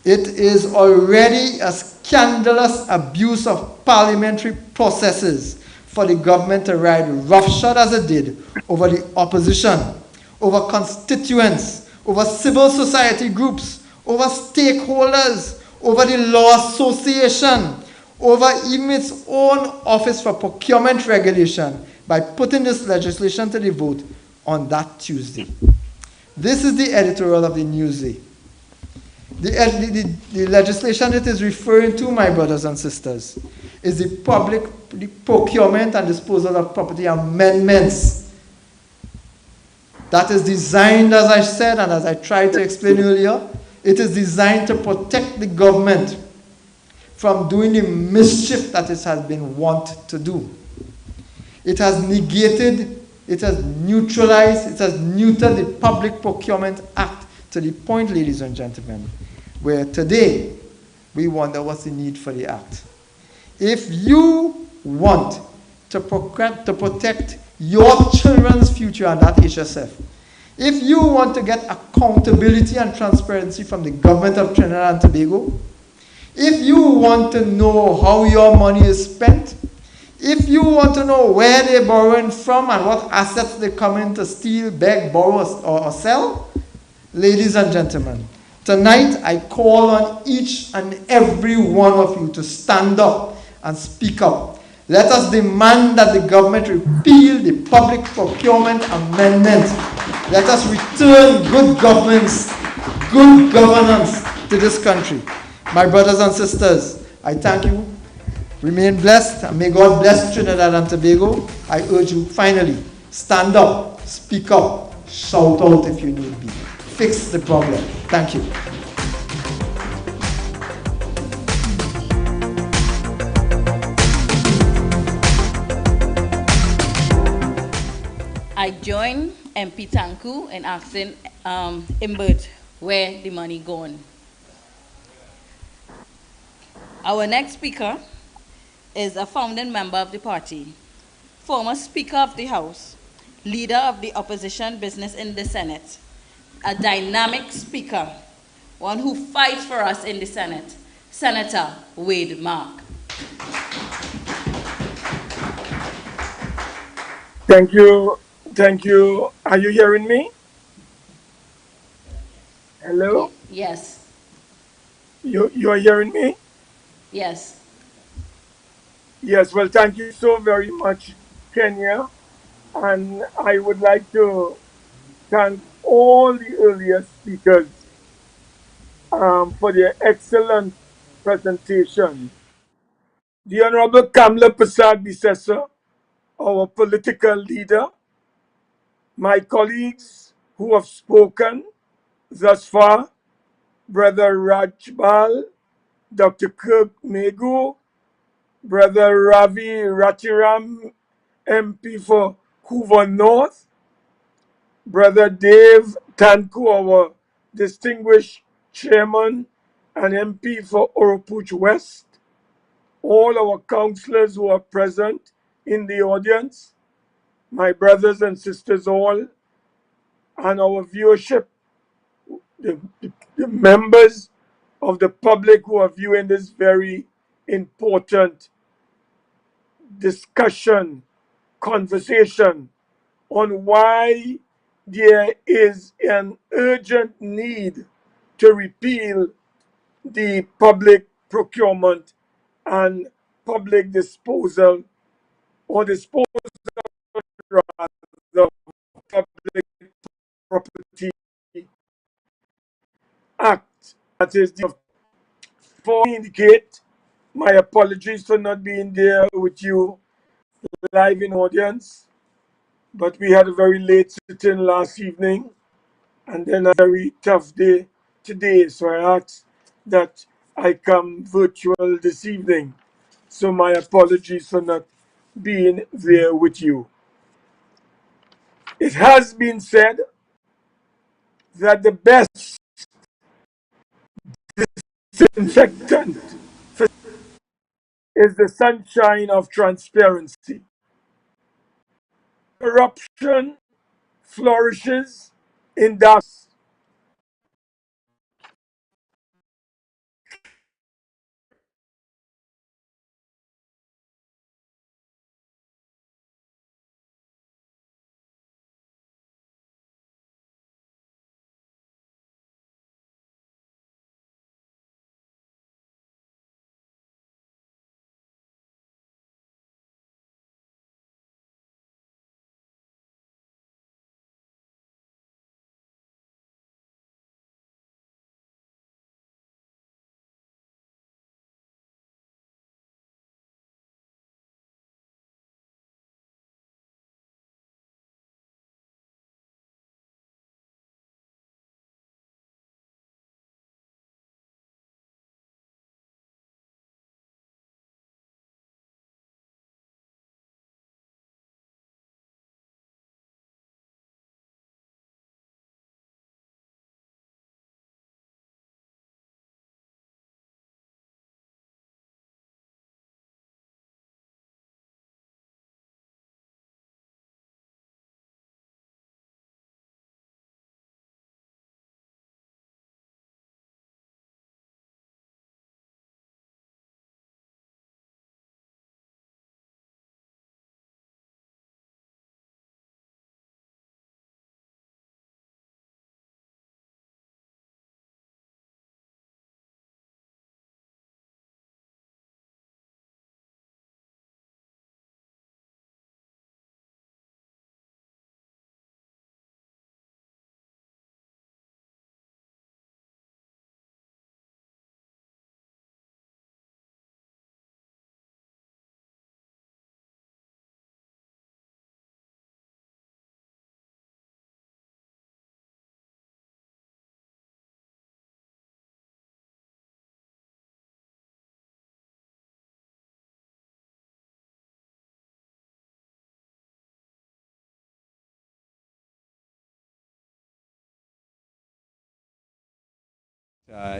It is already a scandalous abuse of parliamentary processes for the government to ride roughshod as it did over the opposition, over constituents, over civil society groups, over stakeholders, over the law association, over even its own Office for Procurement Regulation by putting this legislation to the vote on that Tuesday. This is the editorial of the Newsday. The legislation it is referring to, my brothers and sisters, is the procurement and disposal of property amendments that is designed, as I said, and as I tried to explain earlier, it is designed to protect the government from doing the mischief that it has been wont to do. It has negated, it has neutralized, it has neutered the Public Procurement Act to the point, ladies and gentlemen, where today we wonder what's the need for the act. If you want to protect your children's future and that HSF, if you want to get accountability and transparency from the government of Trinidad and Tobago, if you want to know how your money is spent, if you want to know where they're borrowing from and what assets they come in to steal, beg, borrow, or sell, ladies and gentlemen, tonight I call on each and every one of you to stand up and speak up. Let us demand that the government repeal the Public Procurement Amendment. Let us return good governance to this country. My brothers and sisters, I thank you. Remain blessed, and may God bless Trinidad and Tobago. I urge you, finally, stand up, speak up, shout out if you need be. Fix the problem. Thank you. I join MP Tanku in asking Imbert where the money gone. Our next speaker is a founding member of the party, former Speaker of the House, leader of the opposition business in the Senate, a dynamic speaker, one who fights for us in the Senate, Senator Wade Mark. Thank you. Thank you. Are you hearing me? Hello? Yes. You are hearing me? Yes. Yes, well, thank you so very much, Kenya. And I would like to thank all the earlier speakers for their excellent presentation. The Honorable Kamla Prasad Bisesa, our political leader, my colleagues who have spoken thus far, Brother Rajbal, Dr. Kirk Megu, Brother Ravi Ratiram, MP for Couva North, Brother Dave Tanku, our distinguished chairman and MP for Oropuch West, all our councillors who are present in the audience, my brothers and sisters all, and our viewership, the members of the public who are viewing this very important discussion, conversation on why there is an urgent need to repeal the public procurement and public disposal or disposal rather of public property act. That is the for indicate my apologies for not being there with you live in audience, but we had a very late sitting last evening and then a very tough day today. So I asked that I come virtual this evening. So my apologies for not being there with you. It has been said that the best disinfectant is the sunshine of transparency. Corruption flourishes in darkness.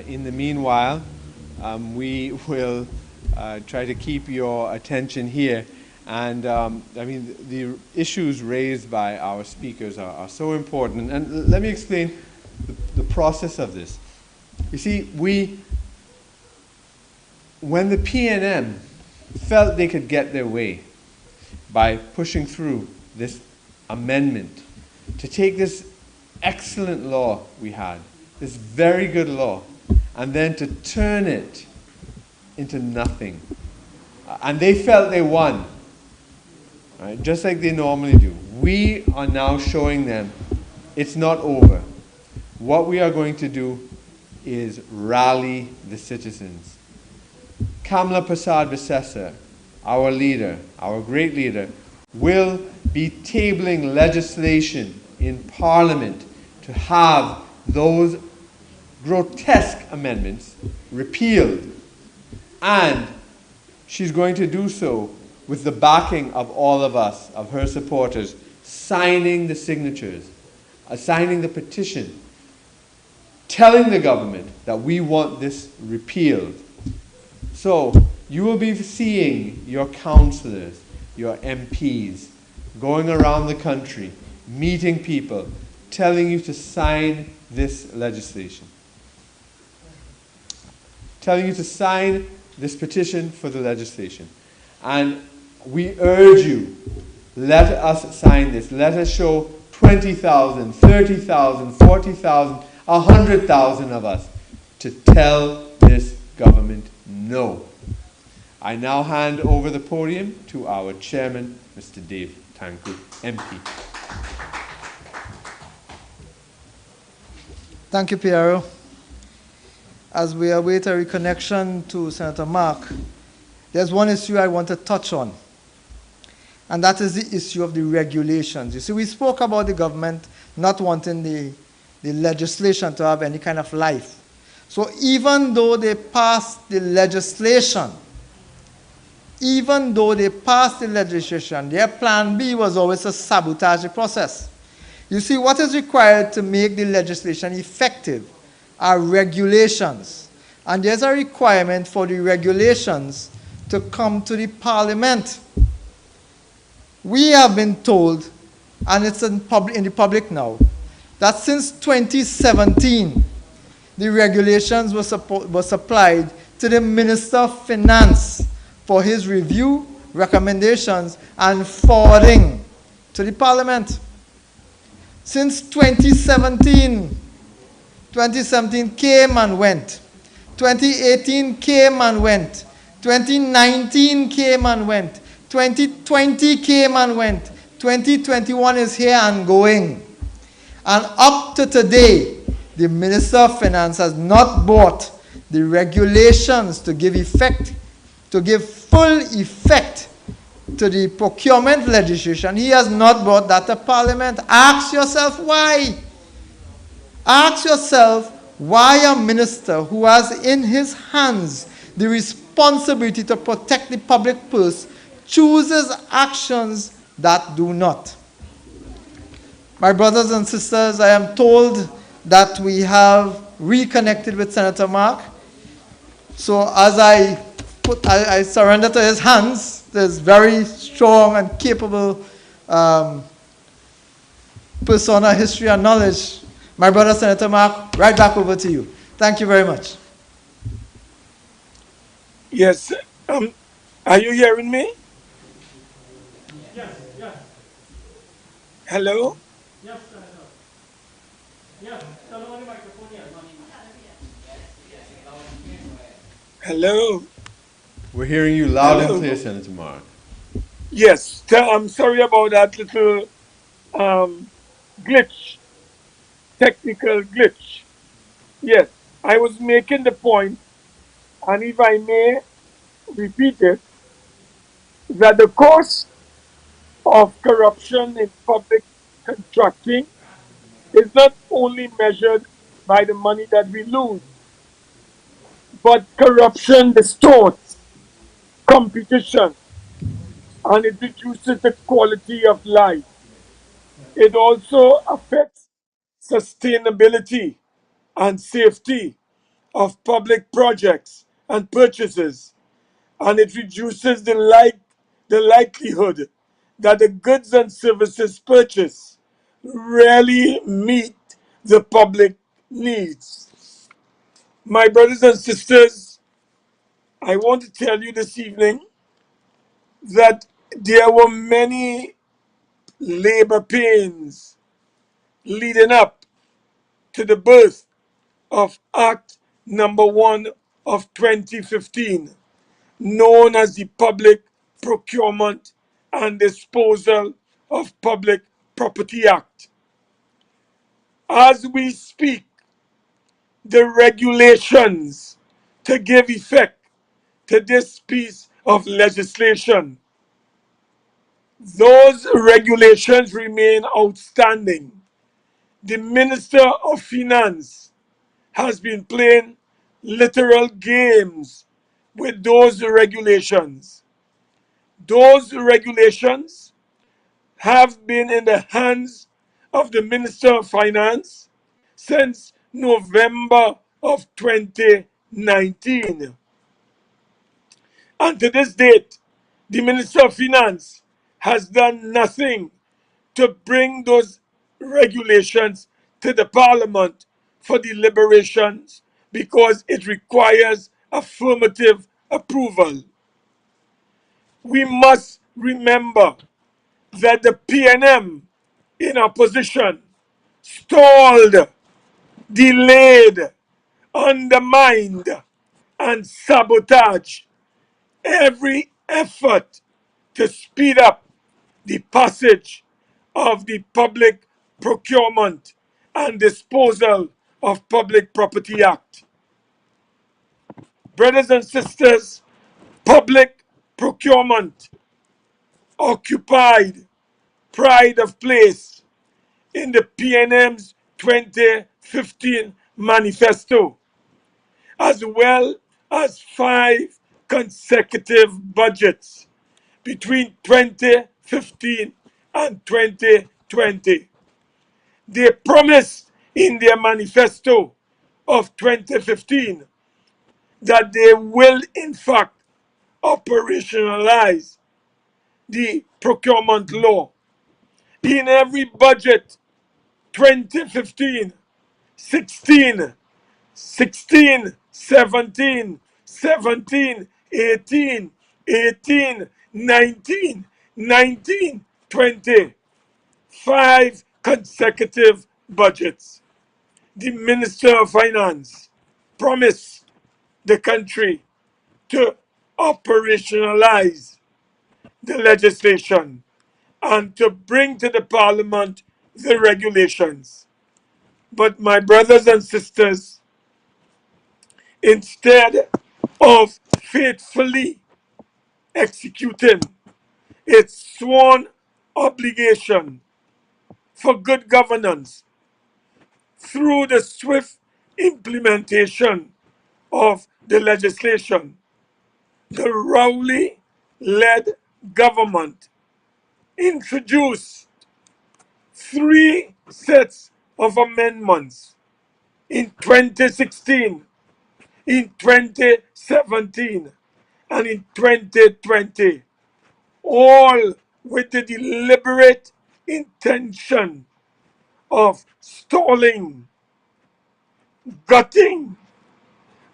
In the meanwhile, we will try to keep your attention here. And I mean, the issues raised by our speakers are so important. And let me explain the process of this. You see, when the PNM felt they could get their way by pushing through this amendment to take this excellent law we had, this very good law, and then to turn it into nothing. And they felt they won, right? Just like they normally do. We are now showing them it's not over. What we are going to do is rally the citizens. Kamla Prasad Visesa, our leader, our great leader, will be tabling legislation in Parliament to have those grotesque amendments repealed. And she's going to do so with the backing of all of us, of her supporters, signing the signatures, signing the petition, telling the government that we want this repealed. So you will be seeing your councillors, your MPs, going around the country, meeting people, telling you to sign this legislation. telling you to sign this petition for the legislation. And we urge you, let us sign this. Let us show 20,000, 30,000, 40,000, 100,000 of us to tell this government no. I now hand over the podium to our chairman, Mr. Dave Tanku, MP. Thank you, Piero. As we await a reconnection to Senator Mark, there's one issue I want to touch on, and that is the issue of the regulations. You see, we spoke about the government not wanting the legislation to have any kind of life. So even though they passed the legislation, their plan B was always to sabotage the process. You see, what is required to make the legislation effective are regulations. And there's a requirement for the regulations to come to the Parliament. We have been told, and it's in the public now, that since 2017, the regulations were supplied to the Minister of Finance for his review, recommendations, and forwarding to the Parliament. Since 2017 came and went. 2018 came and went. 2019 came and went. 2020 came and went. 2021 is here and going. And up to today, the Minister of Finance has not brought the regulations to give full effect to the procurement legislation. He has not brought that to Parliament. Ask yourself why. Ask yourself why a minister who has in his hands the responsibility to protect the public purse chooses actions that do not. My brothers and sisters, I am told that we have reconnected with Senator Mark. So as I surrender to his hands, this very strong and capable persona, history, and knowledge. My brother, Senator Mark, right back over to you. Thank you very much. Yes. Are you hearing me? Yes, yes, Hello? yes, Senator. Yes, turn on the microphone here. Hello? We're hearing you loud and clear, Senator Mark. Yes. I'm sorry about that little glitch, technical glitch. Yes, I was making the point, and if I may repeat it, that the cost of corruption in public contracting is not only measured by the money that we lose, but corruption distorts competition and it reduces the quality of life. It also affects sustainability and safety of public projects and purchases, and it reduces the likelihood that the goods and services purchased really meet the public needs. My brothers and sisters, I want to tell you this evening that there were many labor pains leading up to the birth of Act number 1 of 2015, known as the Public Procurement and Disposal of Public Property Act. As we speak, the regulations to give effect to this piece of legislation, those regulations remain outstanding. The Minister of Finance has been playing literal games with those regulations. Those regulations have been in the hands of the Minister of Finance since November of 2019. And to this date, the Minister of Finance has done nothing to bring those regulations to the Parliament for deliberations because it requires affirmative approval. We must remember that the PNM in opposition stalled, delayed, undermined, and sabotaged every effort to speed up the passage of the Public Procurement and Disposal of Public Property Act. Brothers and sisters, public procurement occupied pride of place in the PNM's 2015 manifesto, as well as 5 consecutive budgets between 2015 and 2020. They promised in their manifesto of 2015 that they will in fact operationalize the procurement law. In every budget, 2015, 16, 16, 17, 17, 18, 18, 19, 19, 20. 5 consecutive budgets. The Minister of Finance promised the country to operationalize the legislation and to bring to the Parliament the regulations. But my brothers and sisters, instead of faithfully executing its sworn obligation for good governance through the swift implementation of the legislation, the Rowley-led government introduced 3 sets of amendments in 2016, in 2017, and in 2020, all with the deliberate intention of stalling, gutting,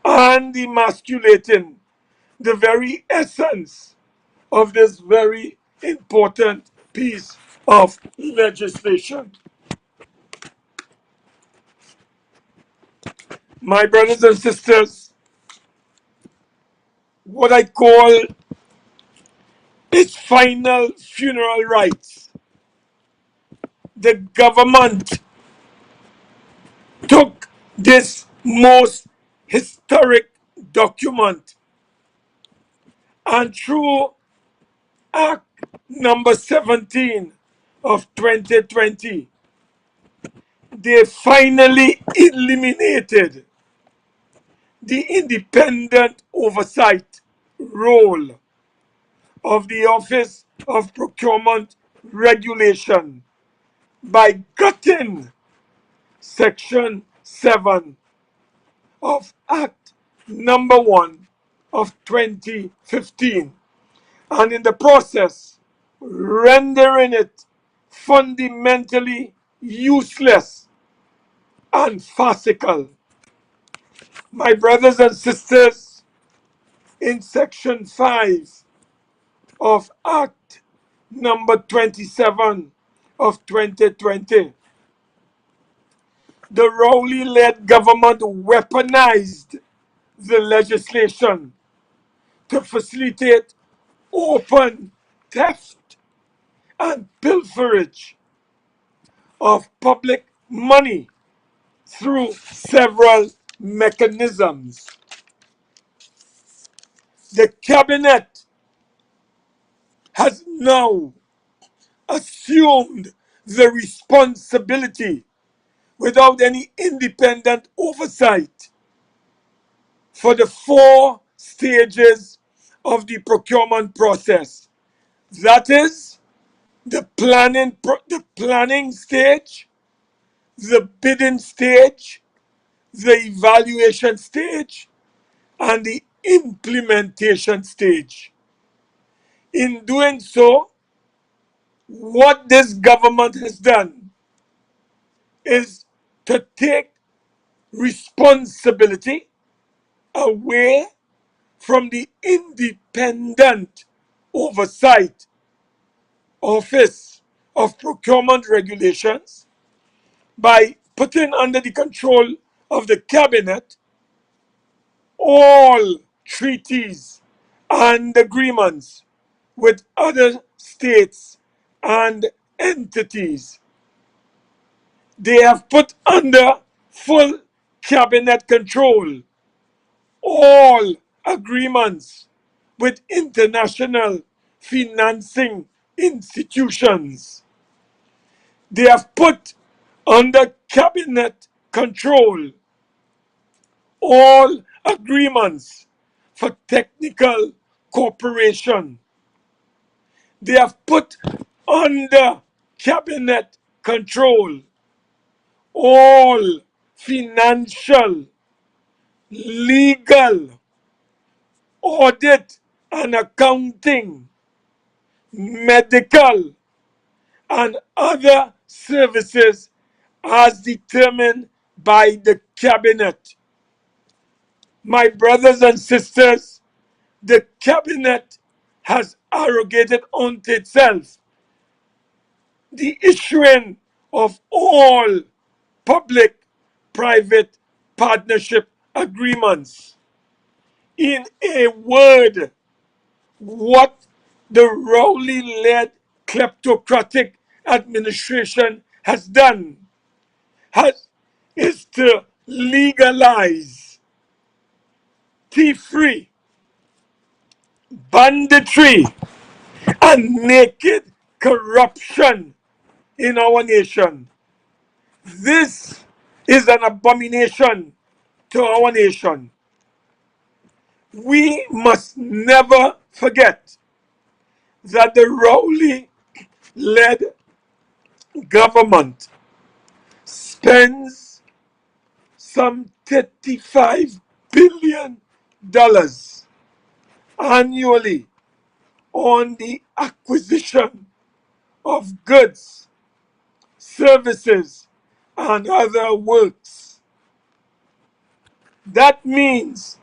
and emasculating the very essence of this very important piece of legislation. My brothers and sisters, what I call its final funeral rites, the government took this most historic document and through Act number 17 of 2020, they finally eliminated the independent oversight role of the Office of Procurement Regulation by gutting Section 7 of Act number 1 of 2015, and in the process rendering it fundamentally useless and farcical. My brothers and sisters, in Section 5 of Act number 27 of 2020, the Rowley-led government weaponized the legislation to facilitate open theft and pilferage of public money through several mechanisms. The cabinet has now assumed the responsibility without any independent oversight for the 4 stages of the procurement process. That is the planning stage, the bidding stage, the evaluation stage, and the implementation stage. In doing so, what this government has done is to take responsibility away from the Independent Oversight Office of Procurement Regulations by putting under the control of the Cabinet all treaties and agreements with other states and entities. They have put under full Cabinet control all agreements with international financing institutions. They have put under Cabinet control all agreements for technical cooperation. They have put under Cabinet control all financial, legal, audit and accounting, medical, and other services as determined by the Cabinet. My brothers and sisters, the Cabinet has arrogated unto itself the issuing of all public-private partnership agreements. In a word, what the Rowley-led kleptocratic administration has done is to legalize thief-free, banditry, and naked corruption in our nation. This is an abomination to our nation. We must never forget that the Rowley-led government spends some $35 billion annually on the acquisition of goods, services, and other works. That means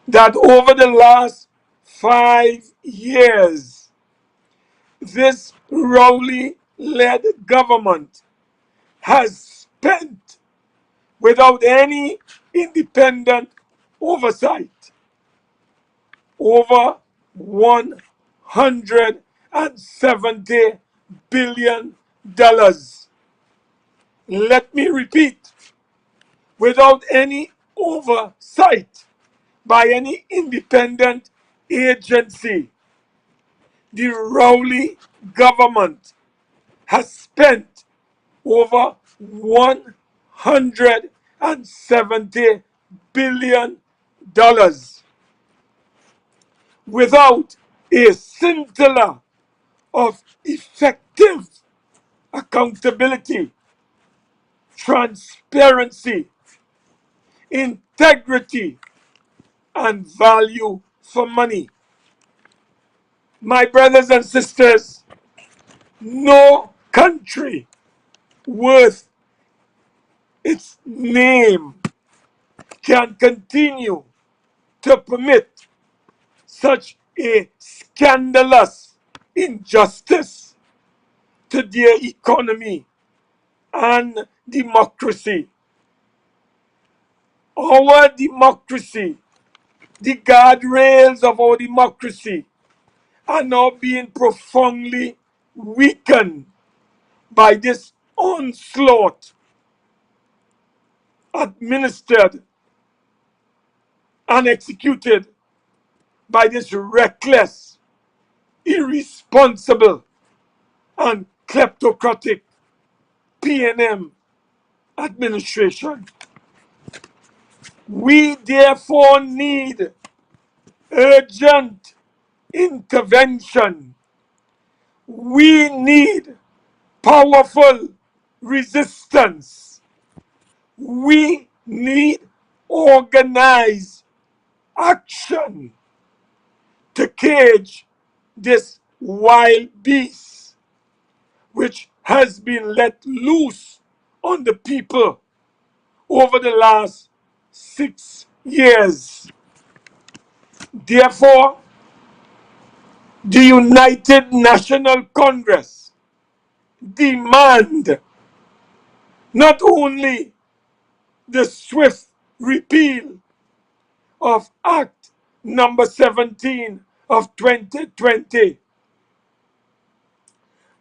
that over the last 5 years, this Rowley-led government has spent without any independent oversight over $170 billion. Let me repeat, without any oversight by any independent agency, the Rowley government has spent over $170 billion without a scintilla of effective accountability, transparency, integrity, and value for money. My brothers and sisters, no country worth its name can continue to permit such a scandalous injustice to their economy and democracy. Our democracy, the guardrails of our democracy, are now being profoundly weakened by this onslaught administered and executed by this reckless, irresponsible, and kleptocratic P&M administration. We therefore need urgent intervention. We need powerful resistance. We need organized action to cage this wild beast which has been let loose on the people over the last 6 years. Therefore, the United National Congress demand not only the swift repeal of Act number 17 of 2020,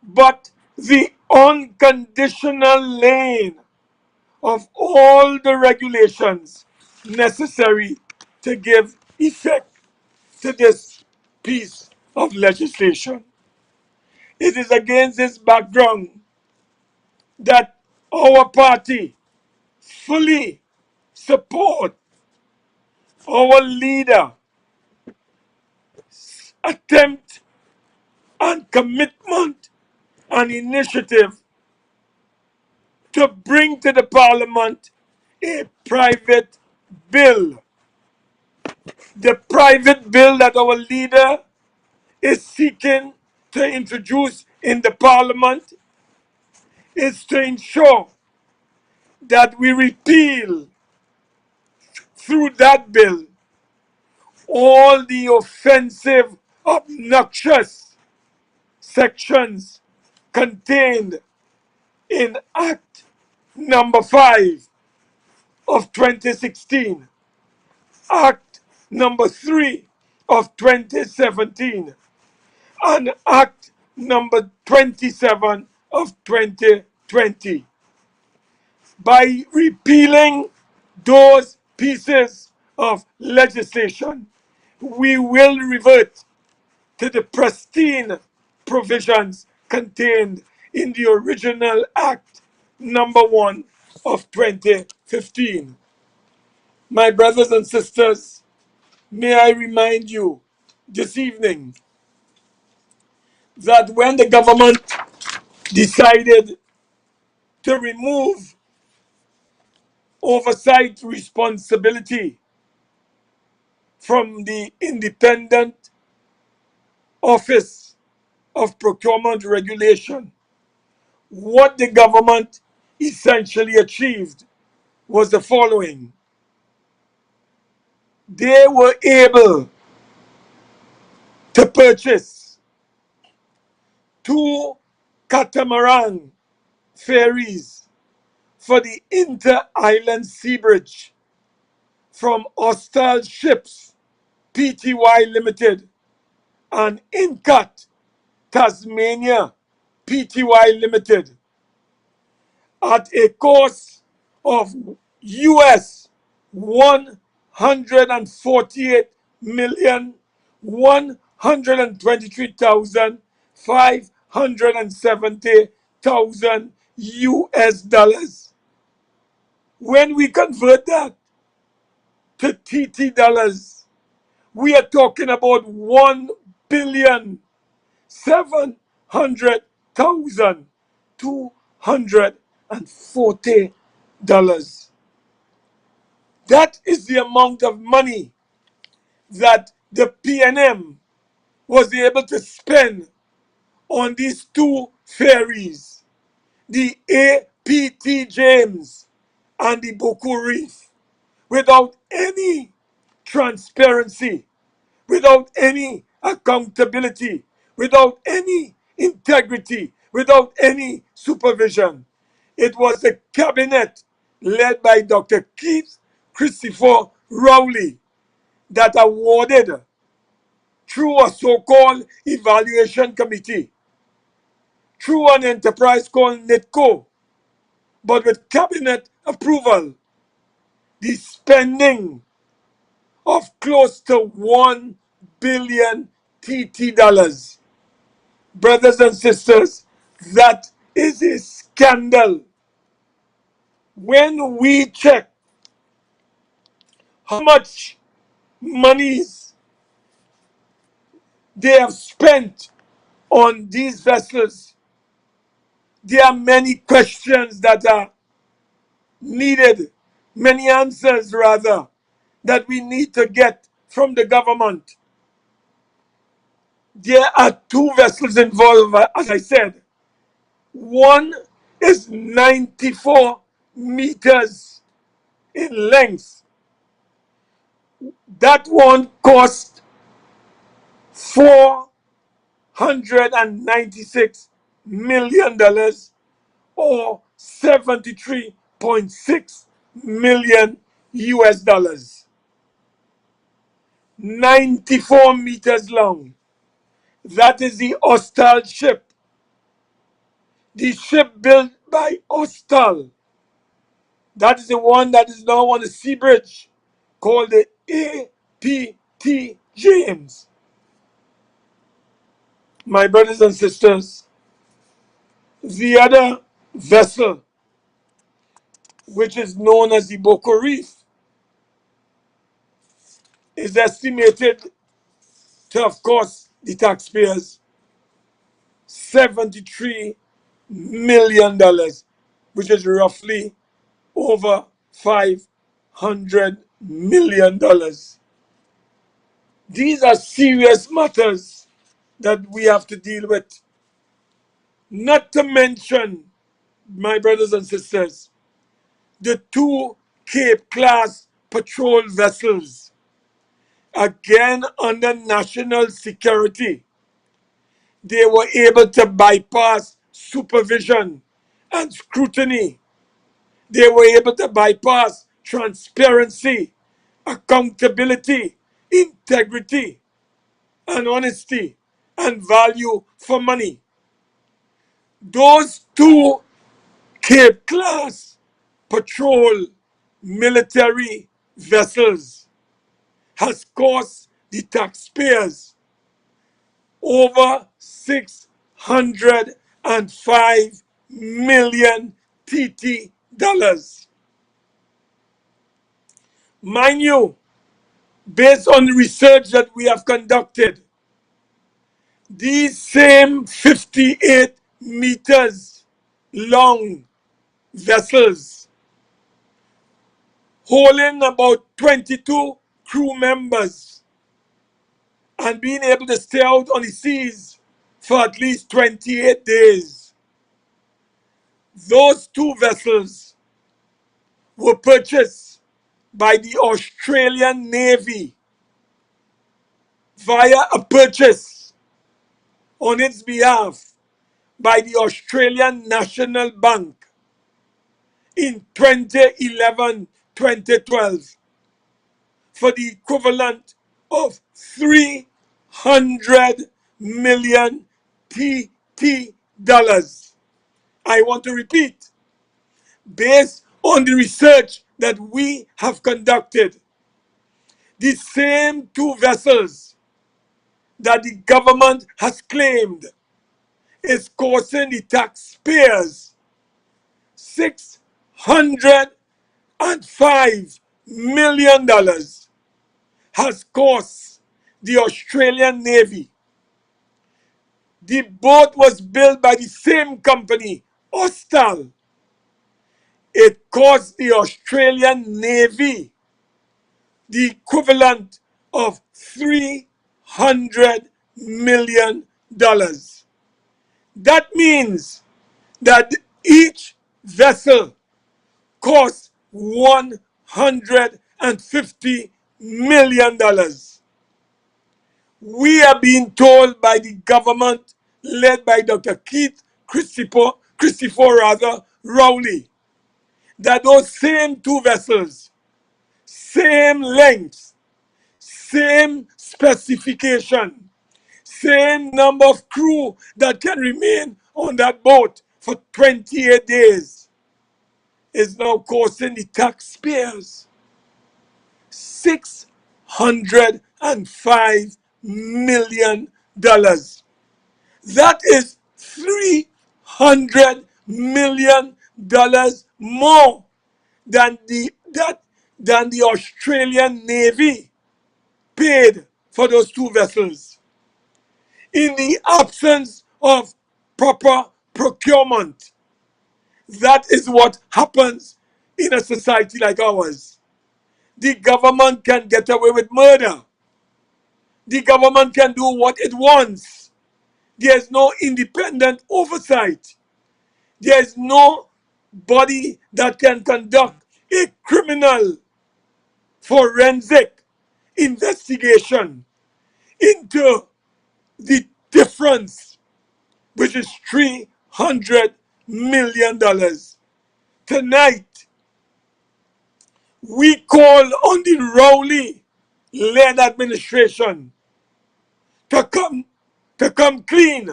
but the unconditional laying of all the regulations necessary to give effect to this piece of legislation. It is against this background that our party fully support our leader attempt and commitment and initiative to bring to the parliament a private bill. The private bill that our leader is seeking to introduce in the parliament is to ensure that we repeal through that bill all the offensive, obnoxious sections contained in Act number 5 of 2016, Act number 3 of 2017, and Act number 27 of 2020. By repealing those pieces of legislation, we will revert to the pristine provisions contained in the original Act number 1 of 2015. My brothers and sisters, may I remind you this evening that when the government decided to remove oversight responsibility from the Independent Office of Procurement Regulation, what the government essentially achieved was the following. They were able to purchase 2 catamaran ferries for the inter-island sea bridge from Hostile Ships Pty Limited and Incat Tasmania Pty Limited at a cost of US 148,123,570,000 US dollars. When we convert that to TT dollars, we are talking about 1,700,240 dollars. That is the amount of money that the PNM was able to spend on these 2 ferries, the APT James and the Boku Reef, without any transparency, without any accountability, without any integrity, without any supervision. It was the cabinet led by Dr. Keith Christopher Rowley that awarded through a so-called evaluation committee, through an enterprise called NITCO, but with cabinet approval, the spending of close to 1 billion TT dollars. Brothers and sisters, that is a scandal. When we check how much monies they have spent on these vessels, there are many questions that are needed, many answers rather, that we need to get from the government. There are 2 vessels involved, as I said. One is 94 meters in length. That one cost $496 million or 73.6 million US dollars. 94 meters long. That is the Ostal ship. The ship built by Ostal. That is the one that is now on the sea bridge called the A.P.T. James. My brothers and sisters, the other vessel, which is known as the Boko Reef, is estimated to have cost the taxpayers $73 million, which is roughly over $500 million. These are serious matters that we have to deal with. Not to mention, my brothers and sisters, the two Cape class patrol vessels, again under national security. They were able to bypass supervision and scrutiny. They were able to bypass transparency, accountability, integrity, and honesty, and value for money. Those two Cape class patrol military vessels has cost the taxpayers over $605 million TT dollars. Mind you, based on the research that we have conducted, these same 58 meters long vessels holding about 22 crew members and being able to stay out on the seas for at least 28 days. Those two vessels were purchased by the Australian Navy via a purchase on its behalf by the Australian National Bank in 2011-2012 for the equivalent of 300 million TT dollars. I want to repeat, based on the research that we have conducted, the same two vessels that the government has claimed is costing the taxpayers $605 million has cost the Australian Navy. The boat was built by the same company, Ostal. It cost the Australian Navy the equivalent of $300 million. That means that each vessel costs $150 million. We are being told by the government, led by Dr. Christopher Rowley, that those same two vessels, same length, same specification, same number of crew that can remain on that boat for 28 days, is now costing the taxpayers $605 million. That is $300 million more than the Australian Navy paid for those two vessels. In the absence of proper procurement, that is what happens in a society like ours. The government can get away with murder. The government can do what it wants. There's no independent oversight. There's no body that can conduct a criminal forensic investigation into the difference, which is $300 million. Tonight, we call on the Rowley-led administration to come clean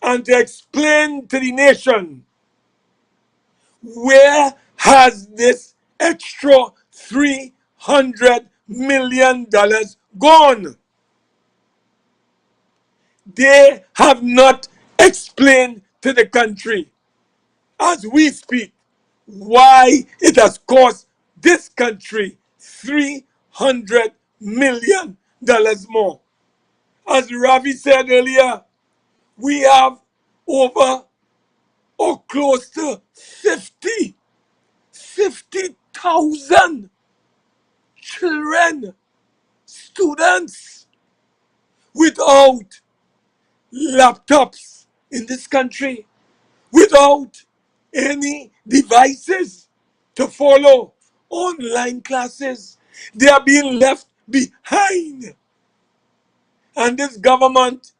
and to explain to the nation where has this extra $300 million gone. They have not explained to the country as we speak why it has cost this country $300 million more. As Ravi said earlier, we have over or close to 50,000 children, students without laptops in this country, without any devices to follow online classes. They are being left behind. And this government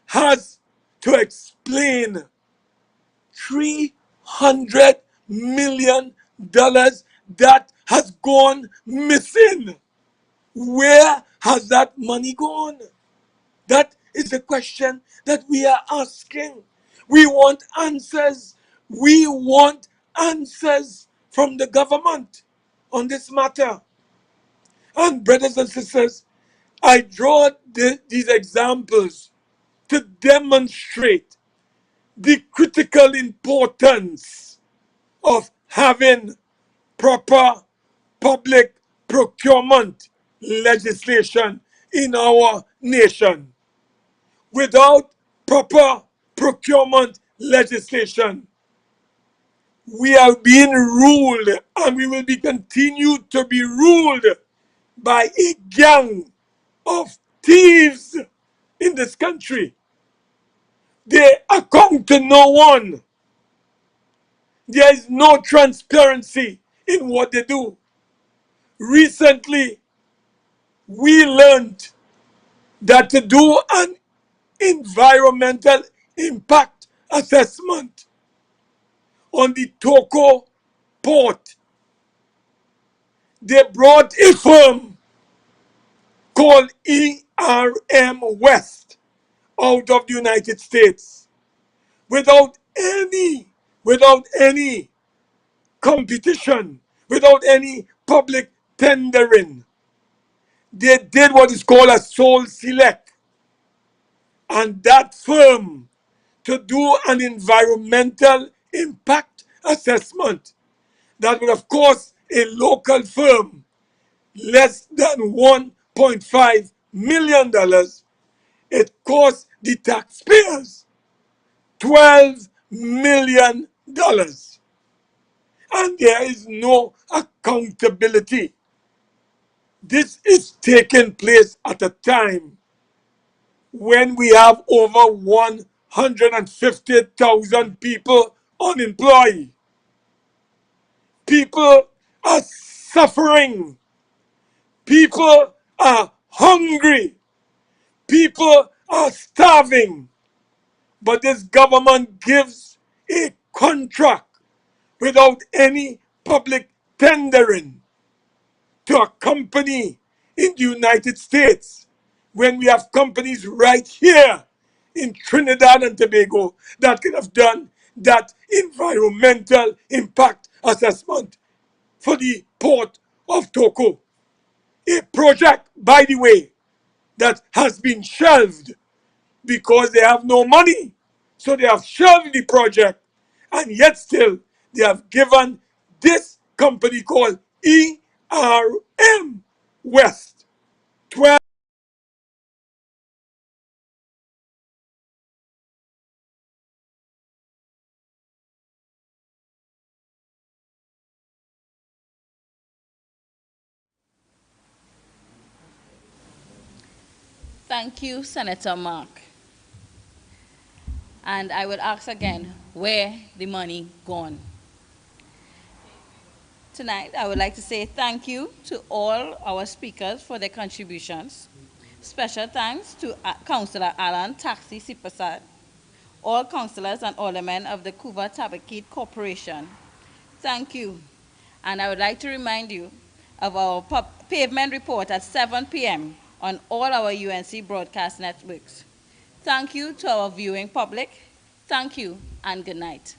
has to explain $300 million that has gone missing. Where has that money gone? That is the question that we are asking. We want answers. We want answers from the government on this matter. And brothers and sisters, I draw these examples to demonstrate the critical importance of having proper public procurement legislation in our nation. Without proper procurement legislation, we are being ruled and we will be continued to be ruled by a gang of thieves in this country. They account to no one. There is no transparency in what they do. Recently, we learned that to do an environmental impact assessment on the Toko port, they brought a firm called ERM West out of the United States without any competition, without any public tendering. They did what is called a sole select. And that firm, to do an environmental impact assessment that would have cost a local firm less than $1.5 million, it cost the taxpayers $12 million. And there is no accountability. This is taking place at a time when we have over 150,000 people unemployed. People are suffering. People are hungry. People are starving. But this government gives a contract without any public tendering to a company in the United States when we have companies right here in Trinidad and Tobago that could have done that environmental impact assessment for the port of Toko. A project, by the way, that has been shelved because they have no money. So they have shelved the project, and yet still they have given this company called ERM West 12. Thank you, Senator Mark. And I will ask again, where the money gone? Tonight, I would like to say thank you to all our speakers for their contributions. Special thanks to Councillor Alan Taxi Sipasad, all councillors and aldermen of the Couva Tabakit Corporation. Thank you. And I would like to remind you of our pavement report at 7 p.m. on all our UNC broadcast networks. Thank you to our viewing public. Thank you and good night.